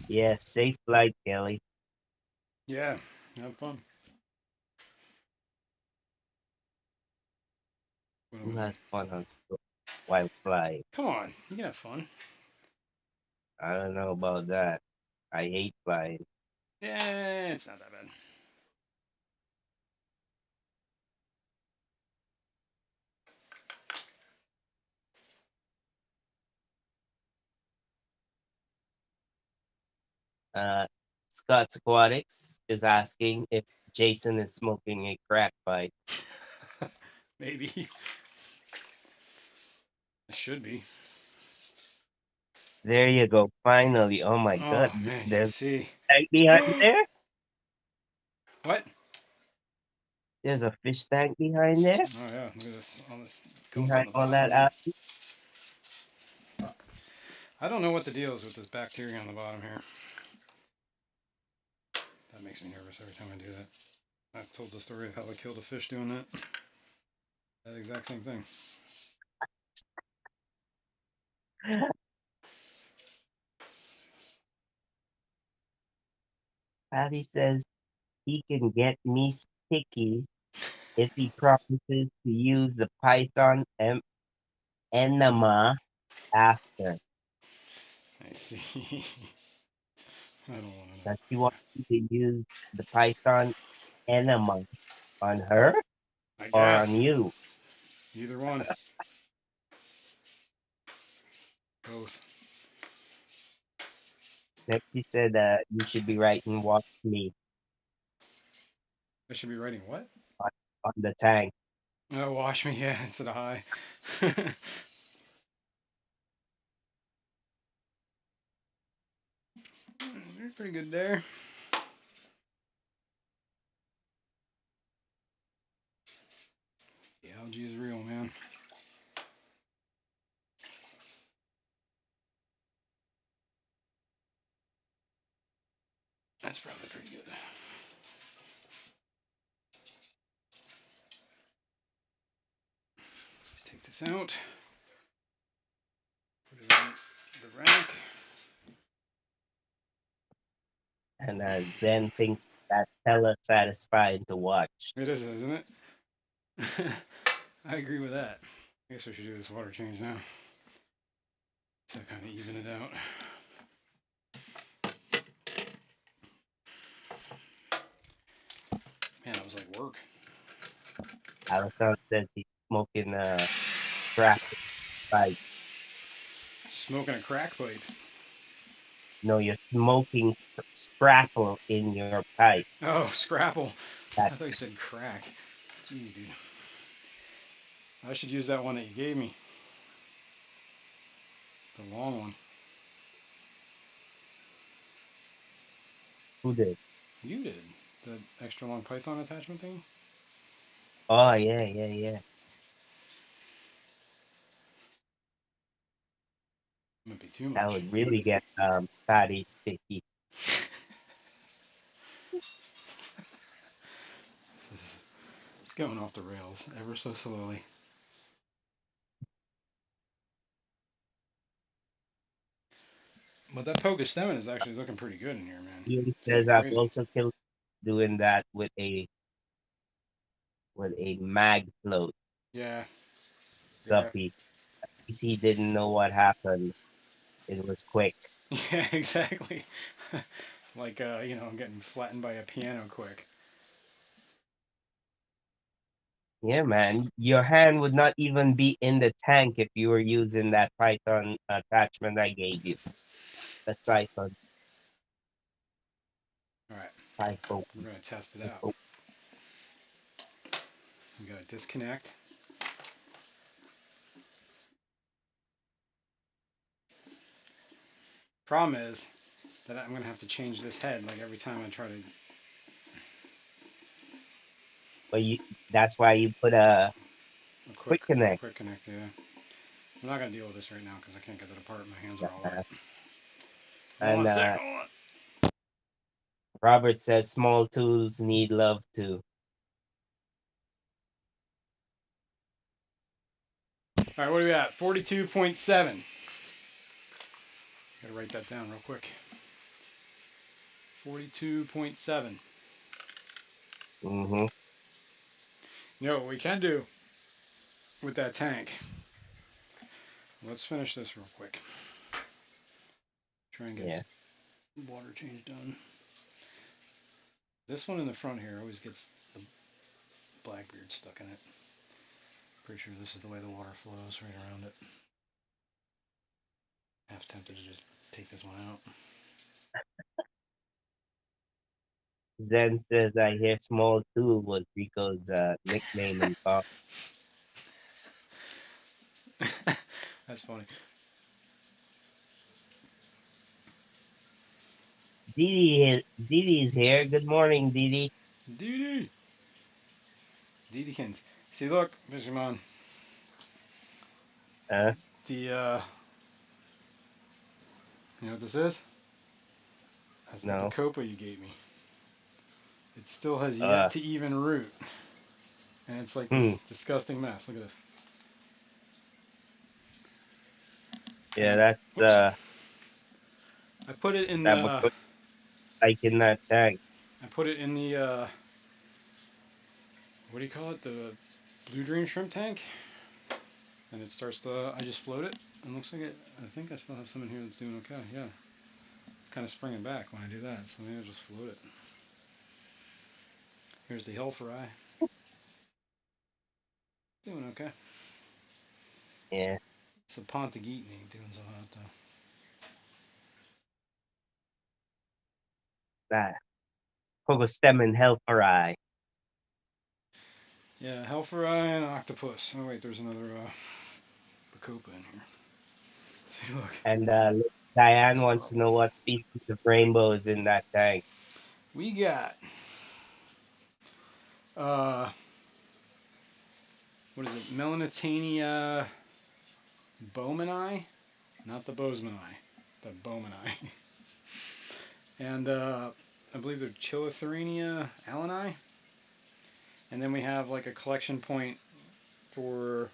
Yeah, safe flight, Kelly. Yeah, have fun. Who has fun on while flying? Come on, you can have fun. I don't know about that. I hate flying. Yeah, it's not that bad. Scott's Aquatics is asking if Jason is smoking a crack pipe. Maybe. It should be. There you go. Finally. Oh my Oh God. man, you can There's see. a tank behind there. What? There's a fish tank behind there. Oh yeah, look at this. All this gunk on Behind the all bottom that here. apple. I don't know what the deal is with this bacteria on the bottom here. That makes me nervous every time I do that. I've told the story of how I killed a fish doing that. That exact same thing. Patty says he can get me sticky if he promises to use the Python enema after. I see. I don't want to know. Does she want you to use the Python enema on her I or on guess. you? Either one. Both. Then she said you should be writing "watch me" I should be writing what? on, on the tank. Oh, wash me, yeah, instead of hi. You're pretty good there. The algae is real, man. That's probably pretty good. Let's take this out. Put it on the rack. And Zen thinks that's hella satisfying to watch. It is, isn't it? I agree with that. I guess I should do this water change now. So kind of even it out. Man, that was like work. Alison says he's smoking scrap pipe. Smoking a crack pipe. No, you're smoking scrapple in your pipe. Oh, scrapple. That I thought you said crack. Jeez, dude. I should use that one that you gave me. The long one. who did? You did. The extra long Python attachment thing? Oh yeah. Might be too That much. would really get fatty sticky. It's going off the rails ever so slowly. But that Pogus Stemmen is actually looking pretty good in here, man. Ian It's says nothing I've crazy. also killed doing that with a mag float Yeah. Yeah. guppy. He didn't know what happened. It was quick. Yeah, exactly. Like, getting flattened by a piano quick. Yeah, man. Your hand would not even be in the tank if you were using that Python attachment I gave you. The siphon. All right. Siphon. We're going to test it out. Siphon. We got to disconnect. Problem is that I'm going to have to change this head like every time I try to. But that's why you put a A quick connect. quick connect, yeah. I'm not going to deal with this right now because I can't get it apart. My hands are all wet. Hold on And a sec. Hold on. Robert says small tools need love too. All right, what are we at? 42.7. Gotta write that down real quick. 42.7. Mm-hmm. You know what we can do with that tank? Let's finish this real quick. Try and get Yeah. water change done. This one in the front here always gets the blackbeard stuck in it. Pretty sure this is the way the water flows right around it. Half tempted to just take this one out. Zen says I hear small tool was Rico's nickname in college. That's funny. Didi's here. Good morning, Didi. Dee Didikins. See, look, Fisherman. The you know what this is? That's the No. Bacopa you gave me. It still has Uh. yet to even root, and it's like this disgusting mess. Look at this. Yeah, And, that's oops. I put it in that the. would like in that tank. I put it in the. What do you call it? The Blue Dream shrimp tank. And it starts to. I just float it, and looks like it. I think I still have some in here that's doing okay. Yeah. It's kind of springing back when I do that, so maybe I'll just float it. Here's the hill fry. Doing okay. Yeah. It's a Pontageet ain't doing so hot though. That Pogostem and Hellfire. Yeah, Hellfire and Octopus. Oh wait, there's another Bacopa in here. See, look. And Diane wants to know what species of rainbows in that tank. We got uh, what is it? Melanitania bowmani, not the bozemanii, the bowmani. And I believe they're Chilotherenia alleni. And then we have like a collection point for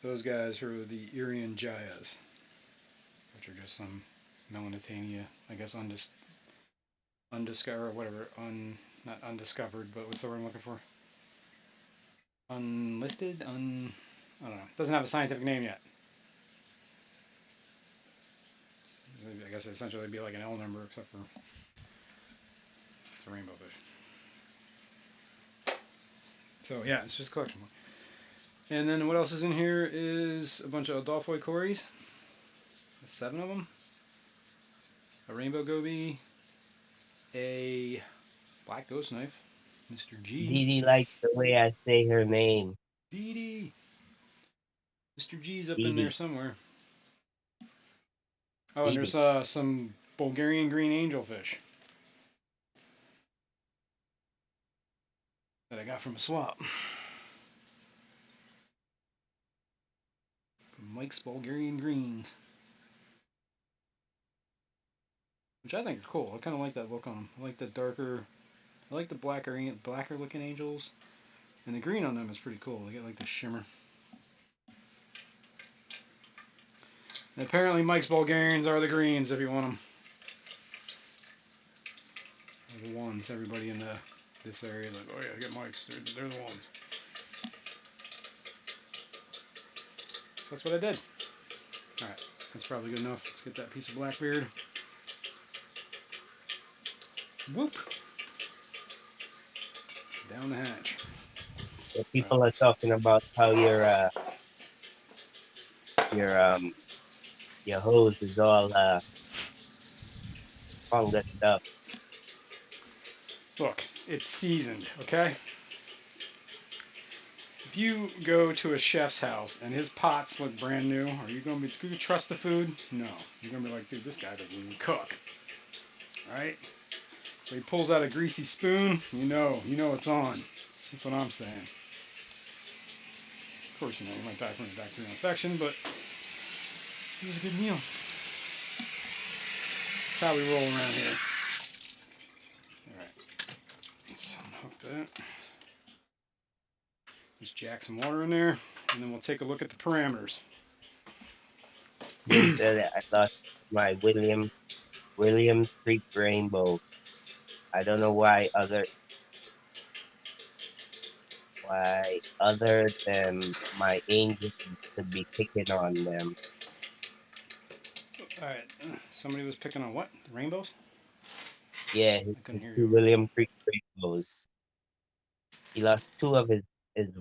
those guys who are the Irian Jayas, which are just some Melanitania, I guess undiscovered, whatever, not undiscovered, but what's the word I'm looking for? Unlisted, I don't know. It doesn't have a scientific name yet. I guess essentially it'd be like an L number, except for it's a rainbow fish. So yeah, it's just a collection one. And then what else is in here is a bunch of Adolphoi cories, 7 of them, a rainbow goby, a black ghost knife, Mr. G. Didi likes the way I say her name. Dee. Mr. G's up in there Didi. somewhere. Oh, and Didi. there's some Bulgarian green angelfish that I got from a swap. From Mike's Bulgarian Greens. Which I think are cool. I kind of like that look on them. I like the darker, I like the blacker looking angels. And the green on them is pretty cool. They get like the shimmer. And apparently Mike's Bulgarians are the greens if you want them. They're the ones. Everybody in this area is like, oh yeah, get Mike's. They're the ones. So that's what I did. Alright, that's probably good enough. Let's get that piece of Blackbeard. Whoop! Down the hatch. So people are talking about how your hose is all fungus up. Look, it's seasoned, okay? If you go to a chef's house and his pots look brand new, are you gonna trust the food? No. You're gonna be like, dude, this guy doesn't even cook. Alright? So he pulls out a greasy spoon, you know it's on. That's what I'm saying. Of course, you might die from a bacterial infection, but it was a good meal. That's how we roll around here. Alright. Let's unhook that. Just jack some water in there, and then we'll take a look at the parameters. Bill said I lost my Williams Creek rainbow. I don't know why other than my angels could be picking on them. Alright, somebody was picking on what? The rainbows? Yeah, I couldn't his hear two you. William Creek rainbows. He lost 2 of his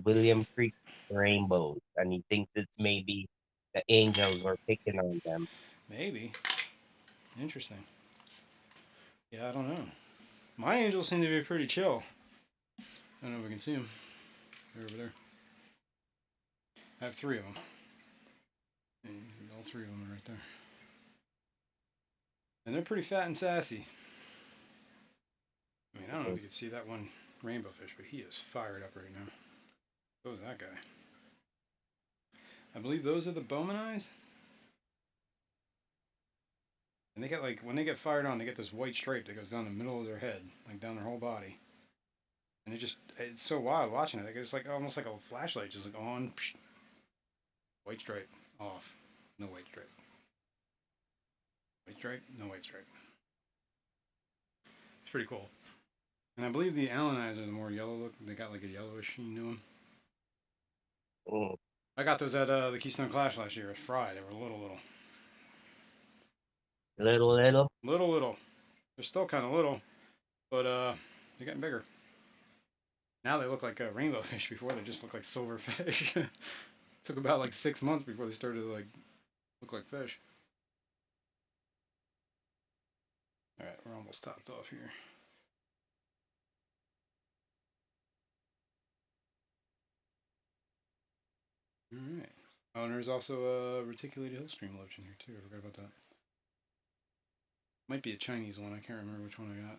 William Creek rainbows, and he thinks it's maybe the angels were picking on them. Maybe. Interesting. Yeah, I don't know. My angels seem to be pretty chill. I don't know if we can see them. They're over there. I have 3 of them. And all 3 of them are right there. And they're pretty fat and sassy. I mean, I don't know if you can see that one rainbow fish, but he is fired up right now. So is that guy. I believe those are the Bowman eyes. And they get like, when they get fired on, they get this white stripe that goes down the middle of their head, like down their whole body. And it's so wild watching it. It's like almost like a flashlight, just like on, psh, white stripe, off, no white stripe. White stripe, no white stripe. It's pretty cool. And I believe the Allen eyes are the more yellow look. They got like a yellowish sheen to them. Mm. I got those at the Keystone Clash last year at Fry. They were little. Little. Little. They're still kind of little, but they're getting bigger. Now they look like rainbow fish. Before they just look like silver fish. Took about like 6 months before they started to like look like fish. All right, we're almost topped off here. All right. Oh, and there's also a reticulated hillstream loach in here too. I forgot about that. Might be a Chinese one. I can't remember which one I got.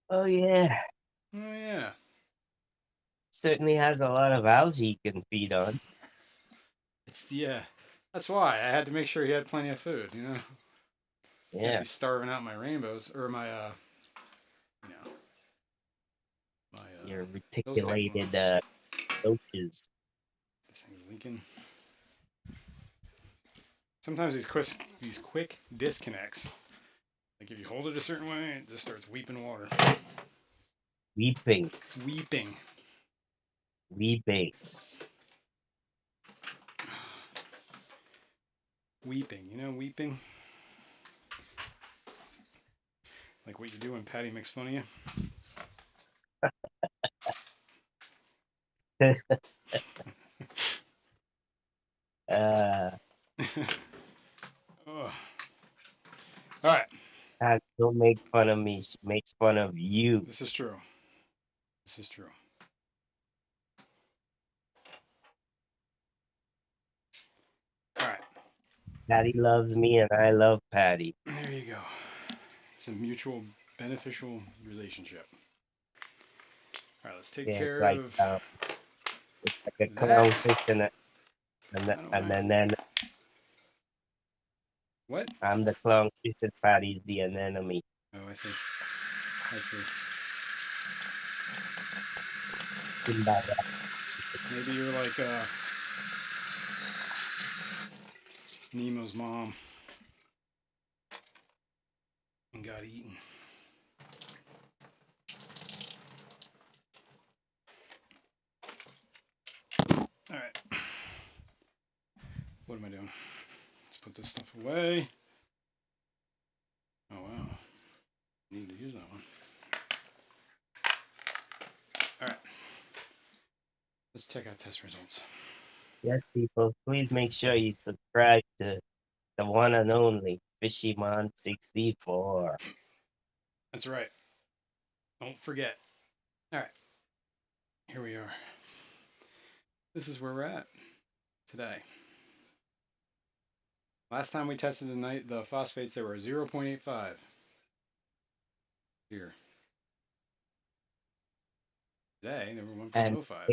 Oh yeah. Oh yeah. Certainly has a lot of algae you can feed on. It's the that's why I had to make sure he had plenty of food. You know, can't Yeah. be starving out my rainbows or my you know, my Your hill steak reticulated loaches. roaches. This thing's leaking. Sometimes these quick disconnects. Like if you hold it a certain way, it just starts weeping water. Weeping. Weeping. Weeping. You know, weeping. Like what you do when Patty makes fun of you. uh, Oh. All right. don't make fun of me. She makes fun of you. This is true. This is true. All right. Patty loves me and I love Patty. There you go. It's a mutual beneficial relationship. All right, let's take Yeah, care of it's like a that. clownfish and then What? I'm the clownfish and Patty's the anemone. Oh, I see. I see. Kumbaya. Maybe you're like Nemo's mom and got eaten. All right. What am I doing? Let's put this stuff away. Oh wow. Need to use that one. All right. Let's check out test results. Yes, people, please make sure you subscribe to the one and only Fishymon64. That's right. Don't forget. All right. Here we are. This is where we're at today. Last time we tested the phosphates, they were 0.85. Here. Today, they were And 1.05.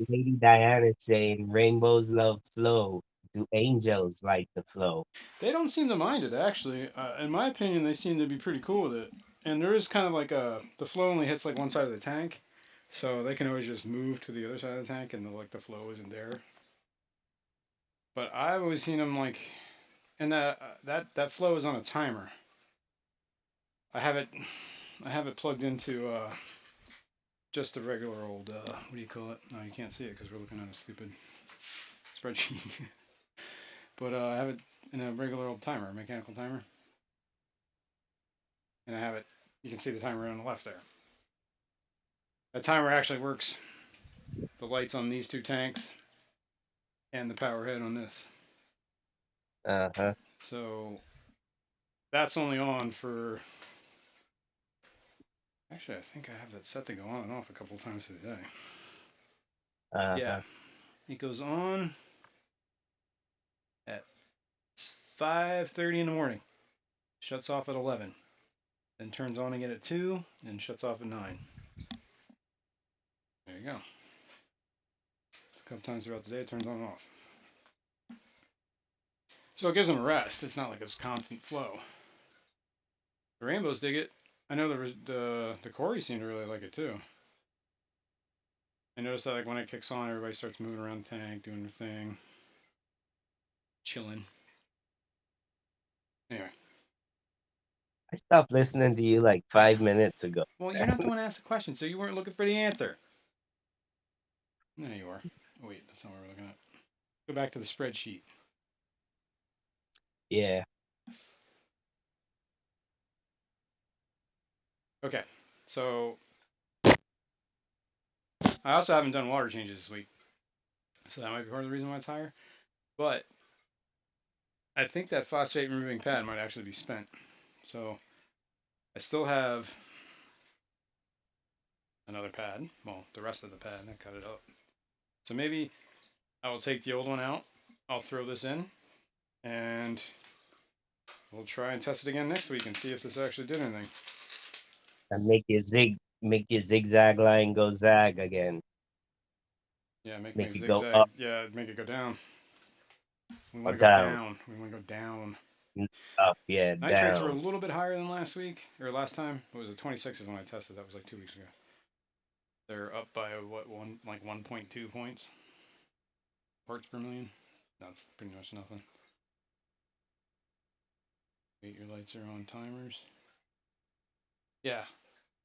Lady Diana is saying, rainbows love flow. Do angels like the flow? They don't seem to mind it, actually. In my opinion, they seem to be pretty cool with it. And there is kind of like the flow only hits like one side of the tank. So they can always just move to the other side of the tank and the flow isn't there. But I've always seen them like, and that flow is on a timer. I have it plugged into just a regular old what do you call it? No, you can't see it because we're looking at a stupid spreadsheet. But I have it in a regular old timer, a mechanical timer, and I have it. You can see the timer on the left there. That timer actually works. The lights on these two tanks and the power head on this. Uh-huh. So that's only on for. Actually, I think I have that set to go on and off a couple times today. Uh-huh. Yeah, it goes on at 5:30 in the morning. Shuts off at 11. then turns on again at 2, and shuts off at 9. There you go. A couple times throughout the day, it turns on and off. So it gives them a rest. It's not like it's constant flow. The rainbows dig it. I know the Cory seem to really like it too. I noticed that like when it kicks on, everybody starts moving around the tank, doing their thing, chilling. Anyway. I stopped listening to you like 5 minutes ago. Well, you're not the one to ask the question, so you weren't looking for the answer. There you are. Oh, wait, that's not what we're looking at. Go back to the spreadsheet. Yeah. Okay, so I also haven't done water changes this week, so that might be part of the reason why it's higher. But I think that phosphate removing pad might actually be spent. So I still have another pad. Well, the rest of the pad, I cut it up. So maybe I will take the old one out. I'll throw this in, and we'll try and test it again next week and see if this actually did anything. And make your zigzag line go zag again. Yeah, make Make it it go zigzag. up Yeah, make it go down. We or want to go down. down. We want to go down. Up, yeah, Nitrates were a down. little bit higher than last week, or last time. What was it? 26 is when I tested. That was like 2 weeks ago. They're up by what, 1.2 points? Parts per million? That's pretty much nothing. Wait, your lights are on timers. Yeah,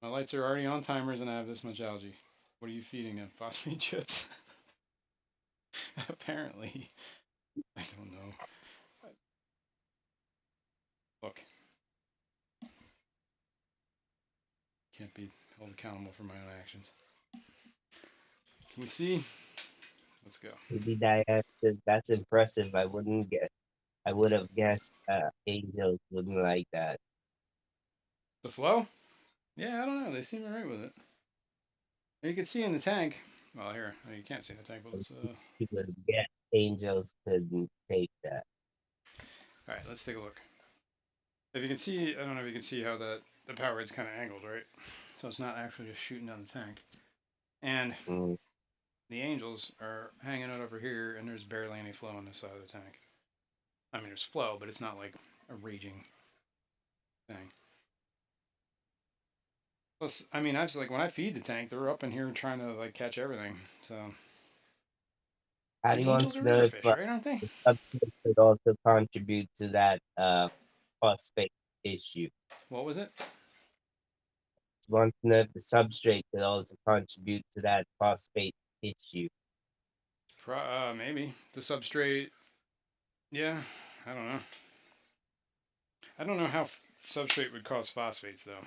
my lights are already on timers and I have this much algae. What are you feeding them? Phosphate chips? Apparently. I don't know. Look. Can't be held accountable for my own actions. Can you see? Let's go. Maybe that's impressive. I would have guessed angels wouldn't like that. The flow? Yeah, I don't know. They seem alright with it. You can see in the tank. Well, here, you can't see in the tank, but let's. You would get angels couldn't take that. All right, let's take a look. If you can see, I don't know if you can see how the power rate's kind of angled, right? So it's not actually just shooting down the tank. And Mm. the angels are hanging out over here, and there's barely any flow on this side of the tank. I mean, there's flow, but it's not like a raging thing. Plus, I mean, I just like when I feed the tank, they're up in here trying to like catch everything. So, and Patty wants angels to are know river if fish, right? Aren't they? the substrate could also contribute to that phosphate issue. What was it? She wants to know if the substrate could also contribute to that phosphate issue. Maybe the substrate. Yeah, I don't know. I don't know how substrate would cause phosphates though.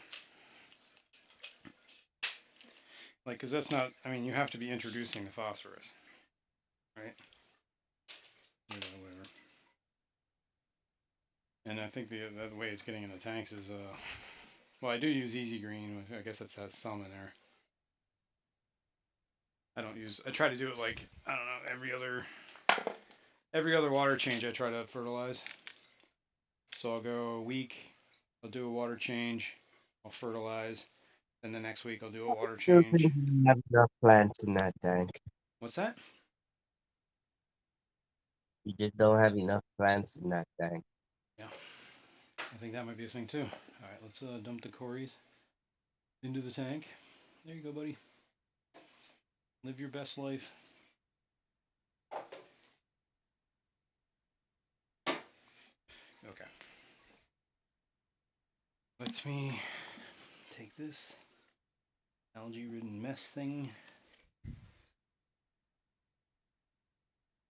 Like, cause that's not. I mean, you have to be introducing the phosphorus, right? Whatever. And I think the way it's getting in the tanks is well, I do use Easy Green. I guess that has some in there. I don't use. I try to do it like I don't know every other water change. I try to fertilize. So I'll go a week. I'll do a water change. I'll fertilize. Then the next week I'll do a water Still think change. you have enough plants in that tank. What's that? You just don't have enough plants in that tank. Yeah, I think that might be a thing too. All right, let's dump the Corys into the tank. There you go, buddy. Live your best life. Okay. Let me take this algae-ridden mess thing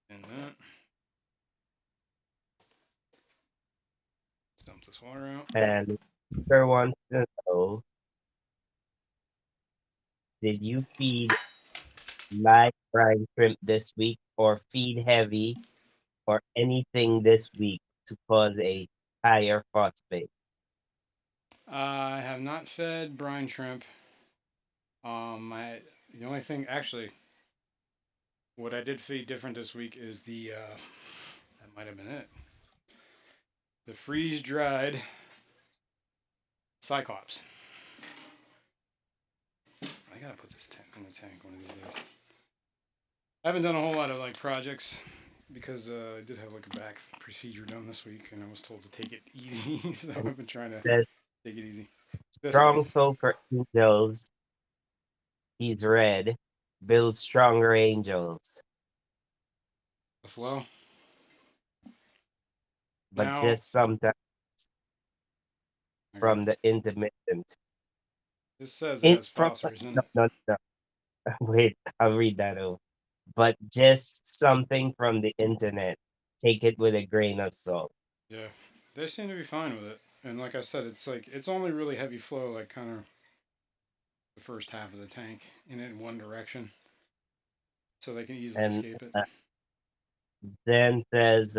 and that. Let's dump this water out. And Peter wants to know, did you feed live brine shrimp this week or feed heavy or anything this week to cause a higher phosphate? I have not fed brine shrimp. The only thing actually, what I did feed different this week is that might have been it. The freeze dried Cyclops. I gotta put this tank in the tank one of these days. I haven't done a whole lot of like projects because I did have like a back procedure done this week, and I was told to take it easy. So I've been trying to Says take it easy. This strong soul for angels. He's red. Builds stronger angels. the flow. But Now, just sometimes okay. from the intermittent. This says it It has from phosphorus in no, it. no, no. Wait, I'll read that over. But just something from the internet. Take it with a grain of salt. Yeah, they seem to be fine with it. And like I said, it's like it's only really heavy flow, like kind of the first half of the tank in one direction, so they can easily And escape it. then says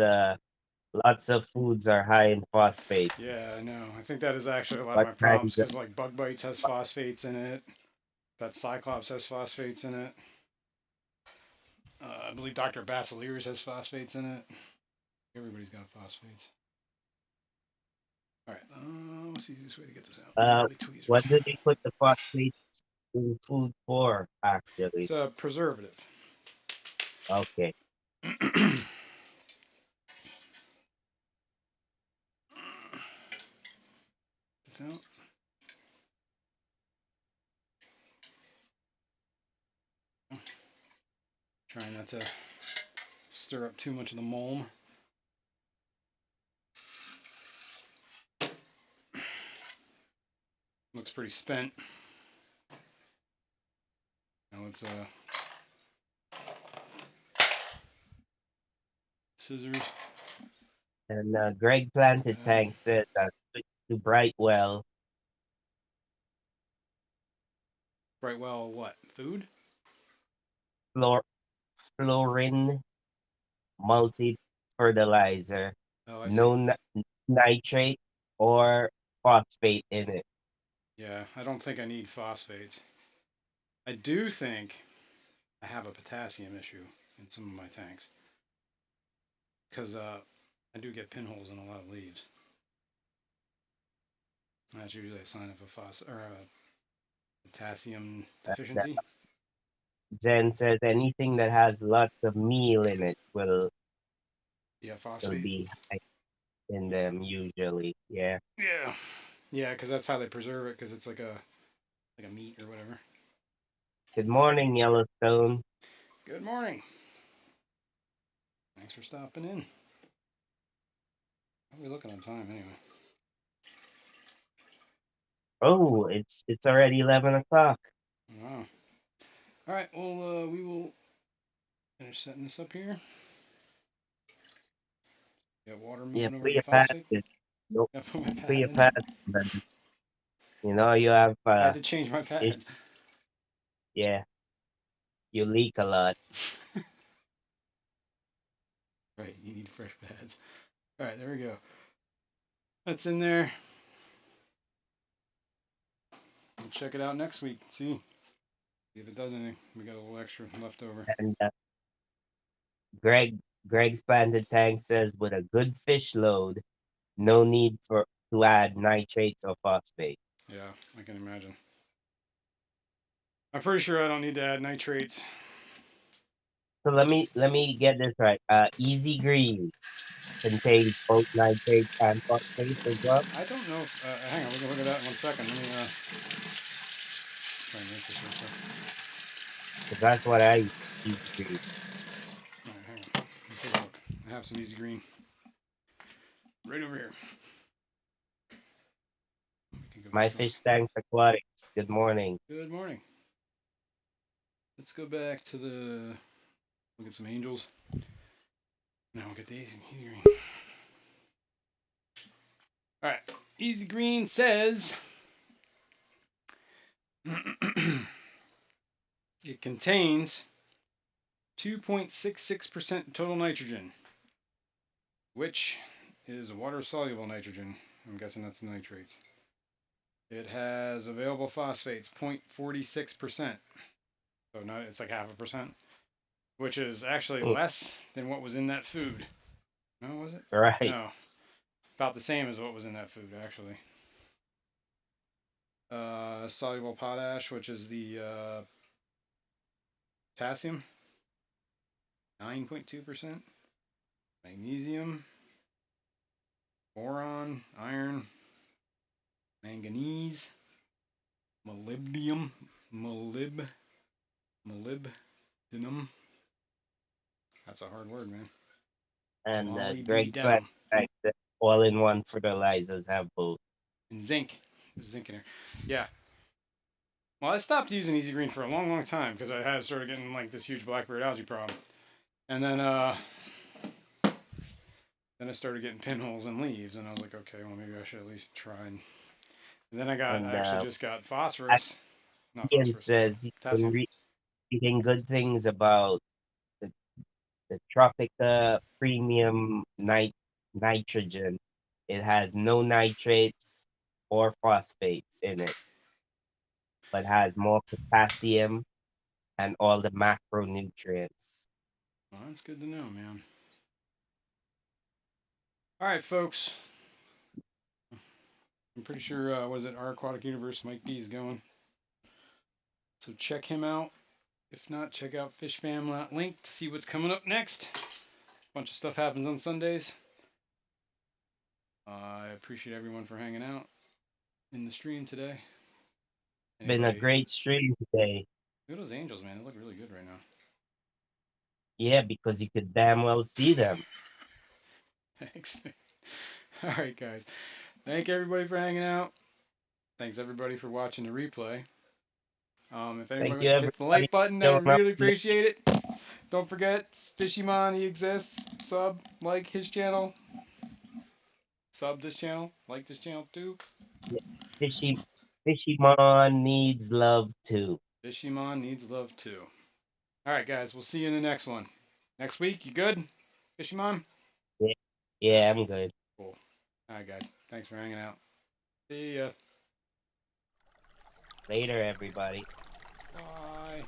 lots of foods are high in phosphates. Yeah, I know. I think that is actually a lot of What my problems kinds of, because like bug bites has phosphates in it. That Cyclops has phosphates in it. I believe Dr. Basilears has phosphates in it. Everybody's got phosphates. All right, what's the easiest way to get this out? Probably tweezers. what do they put the phosphates in food for, actually? It's a preservative. Okay. This out. Trying not to stir up too much of the mulm. Looks pretty spent. Now let's scissors. And Greg Planted That. Tank said that to Brightwell, Brightwell, what? Food? fluor fluorine multi fertilizer, Oh, I see. no nitrate or phosphate in it. Yeah, I don't think I need phosphates. I do think I have a potassium issue in some of my tanks because I do get pinholes in a lot of leaves. That's usually a sign of a potassium That deficiency. Zen says anything that has lots of meal in it Yeah, will phosphate. be high in them usually. Yeah. Yeah, yeah, because that's how they preserve it because it's like a meat or whatever. Good morning, Yellowstone. Good morning. Thanks for stopping in. How are we looking on time anyway? Oh, it's already 11 o'clock. Wow. All right. Well, we will finish setting this up here. Got water Yeah, moving over put to the your pad phosphate. in. Nope, Got to put my put pad your in. pad in, man. You know you have I had to change my ish, pads. yeah, you leak a lot. Right. You need fresh pads. All right. There we go. That's in there. We'll check it out next week. See if it does anything. We got a little extra left over. And Greg's Planted Tank says with a good fish load, no need for to add nitrates or phosphate. Yeah, I can imagine. I'm pretty sure I don't need to add nitrates. So let me get this right. Easy Green contains both nitrates and phosphate as well. I don't know. Hang on, we can look at that in 1 second. Let me try and make this real quick. 'Cause that's what I use, Easy Green. All right, hang on. Let me take a look. I have some easy green right over here. We can go My back on. fish tank aquatics. Good morning. Good morning. Let's go back to the look at some angels. Now we'll get the easy green. All right, easy green says it contains 2.66% total nitrogen, which is water soluble nitrogen. I'm guessing that's nitrates. It has available phosphates 0.46%. So not it's like half a percent, which is actually Mm, less than what was in that food. No, was it? right. No, about the same as what was in that food actually. Soluble potash, which is the potassium, 9.2%. Magnesium, boron, iron, manganese, molybdenum, molybdenum. That's a hard word, man. And Greg's glad Molybdenum. fact that all-in-one fertilizers have both. And zinc. There's zinc in there. Yeah. Well, I stopped using Easy Green for a long, long time because I had started getting like this huge blackberry algae problem, and then I started getting pinholes in leaves, and I was like, okay, well maybe I should at least try. And then I And actually just got phosphorus, not Ian phosphorus, says he's been potassium. reading good things about the, the Tropica Premium Nitrogen. It has no nitrates or phosphates in it, but has more potassium and all the macronutrients. Well, that's good to know, man. All right, folks. I'm pretty sure, what is it, Our Aquatic Universe, Mike B is going. So check him out. If not, check out Fish Fam link to see what's coming up next. A bunch of stuff happens on Sundays. I appreciate everyone for hanging out in the stream today. Been a Anybody? great stream today. Look at those angels, man. They look really good right now. Yeah, because you could damn well see them. Thanks. All right, guys. Thank everybody for hanging out. Thanks everybody for watching the replay. If anybody Thank you, wants to hit the everybody, like button, for I showing would up really today. appreciate it. Don't forget, Fishymon, he exists. Sub, like his channel. Sub this channel, like this channel too. Fishy, Fishymon needs love too. Fishymon needs love too. All right, guys, we'll see you in the next one. Next week, you good? Fishymon? Yeah, yeah, I'm good. Cool. All right, guys. Thanks for hanging out. See ya. Later, everybody. Bye.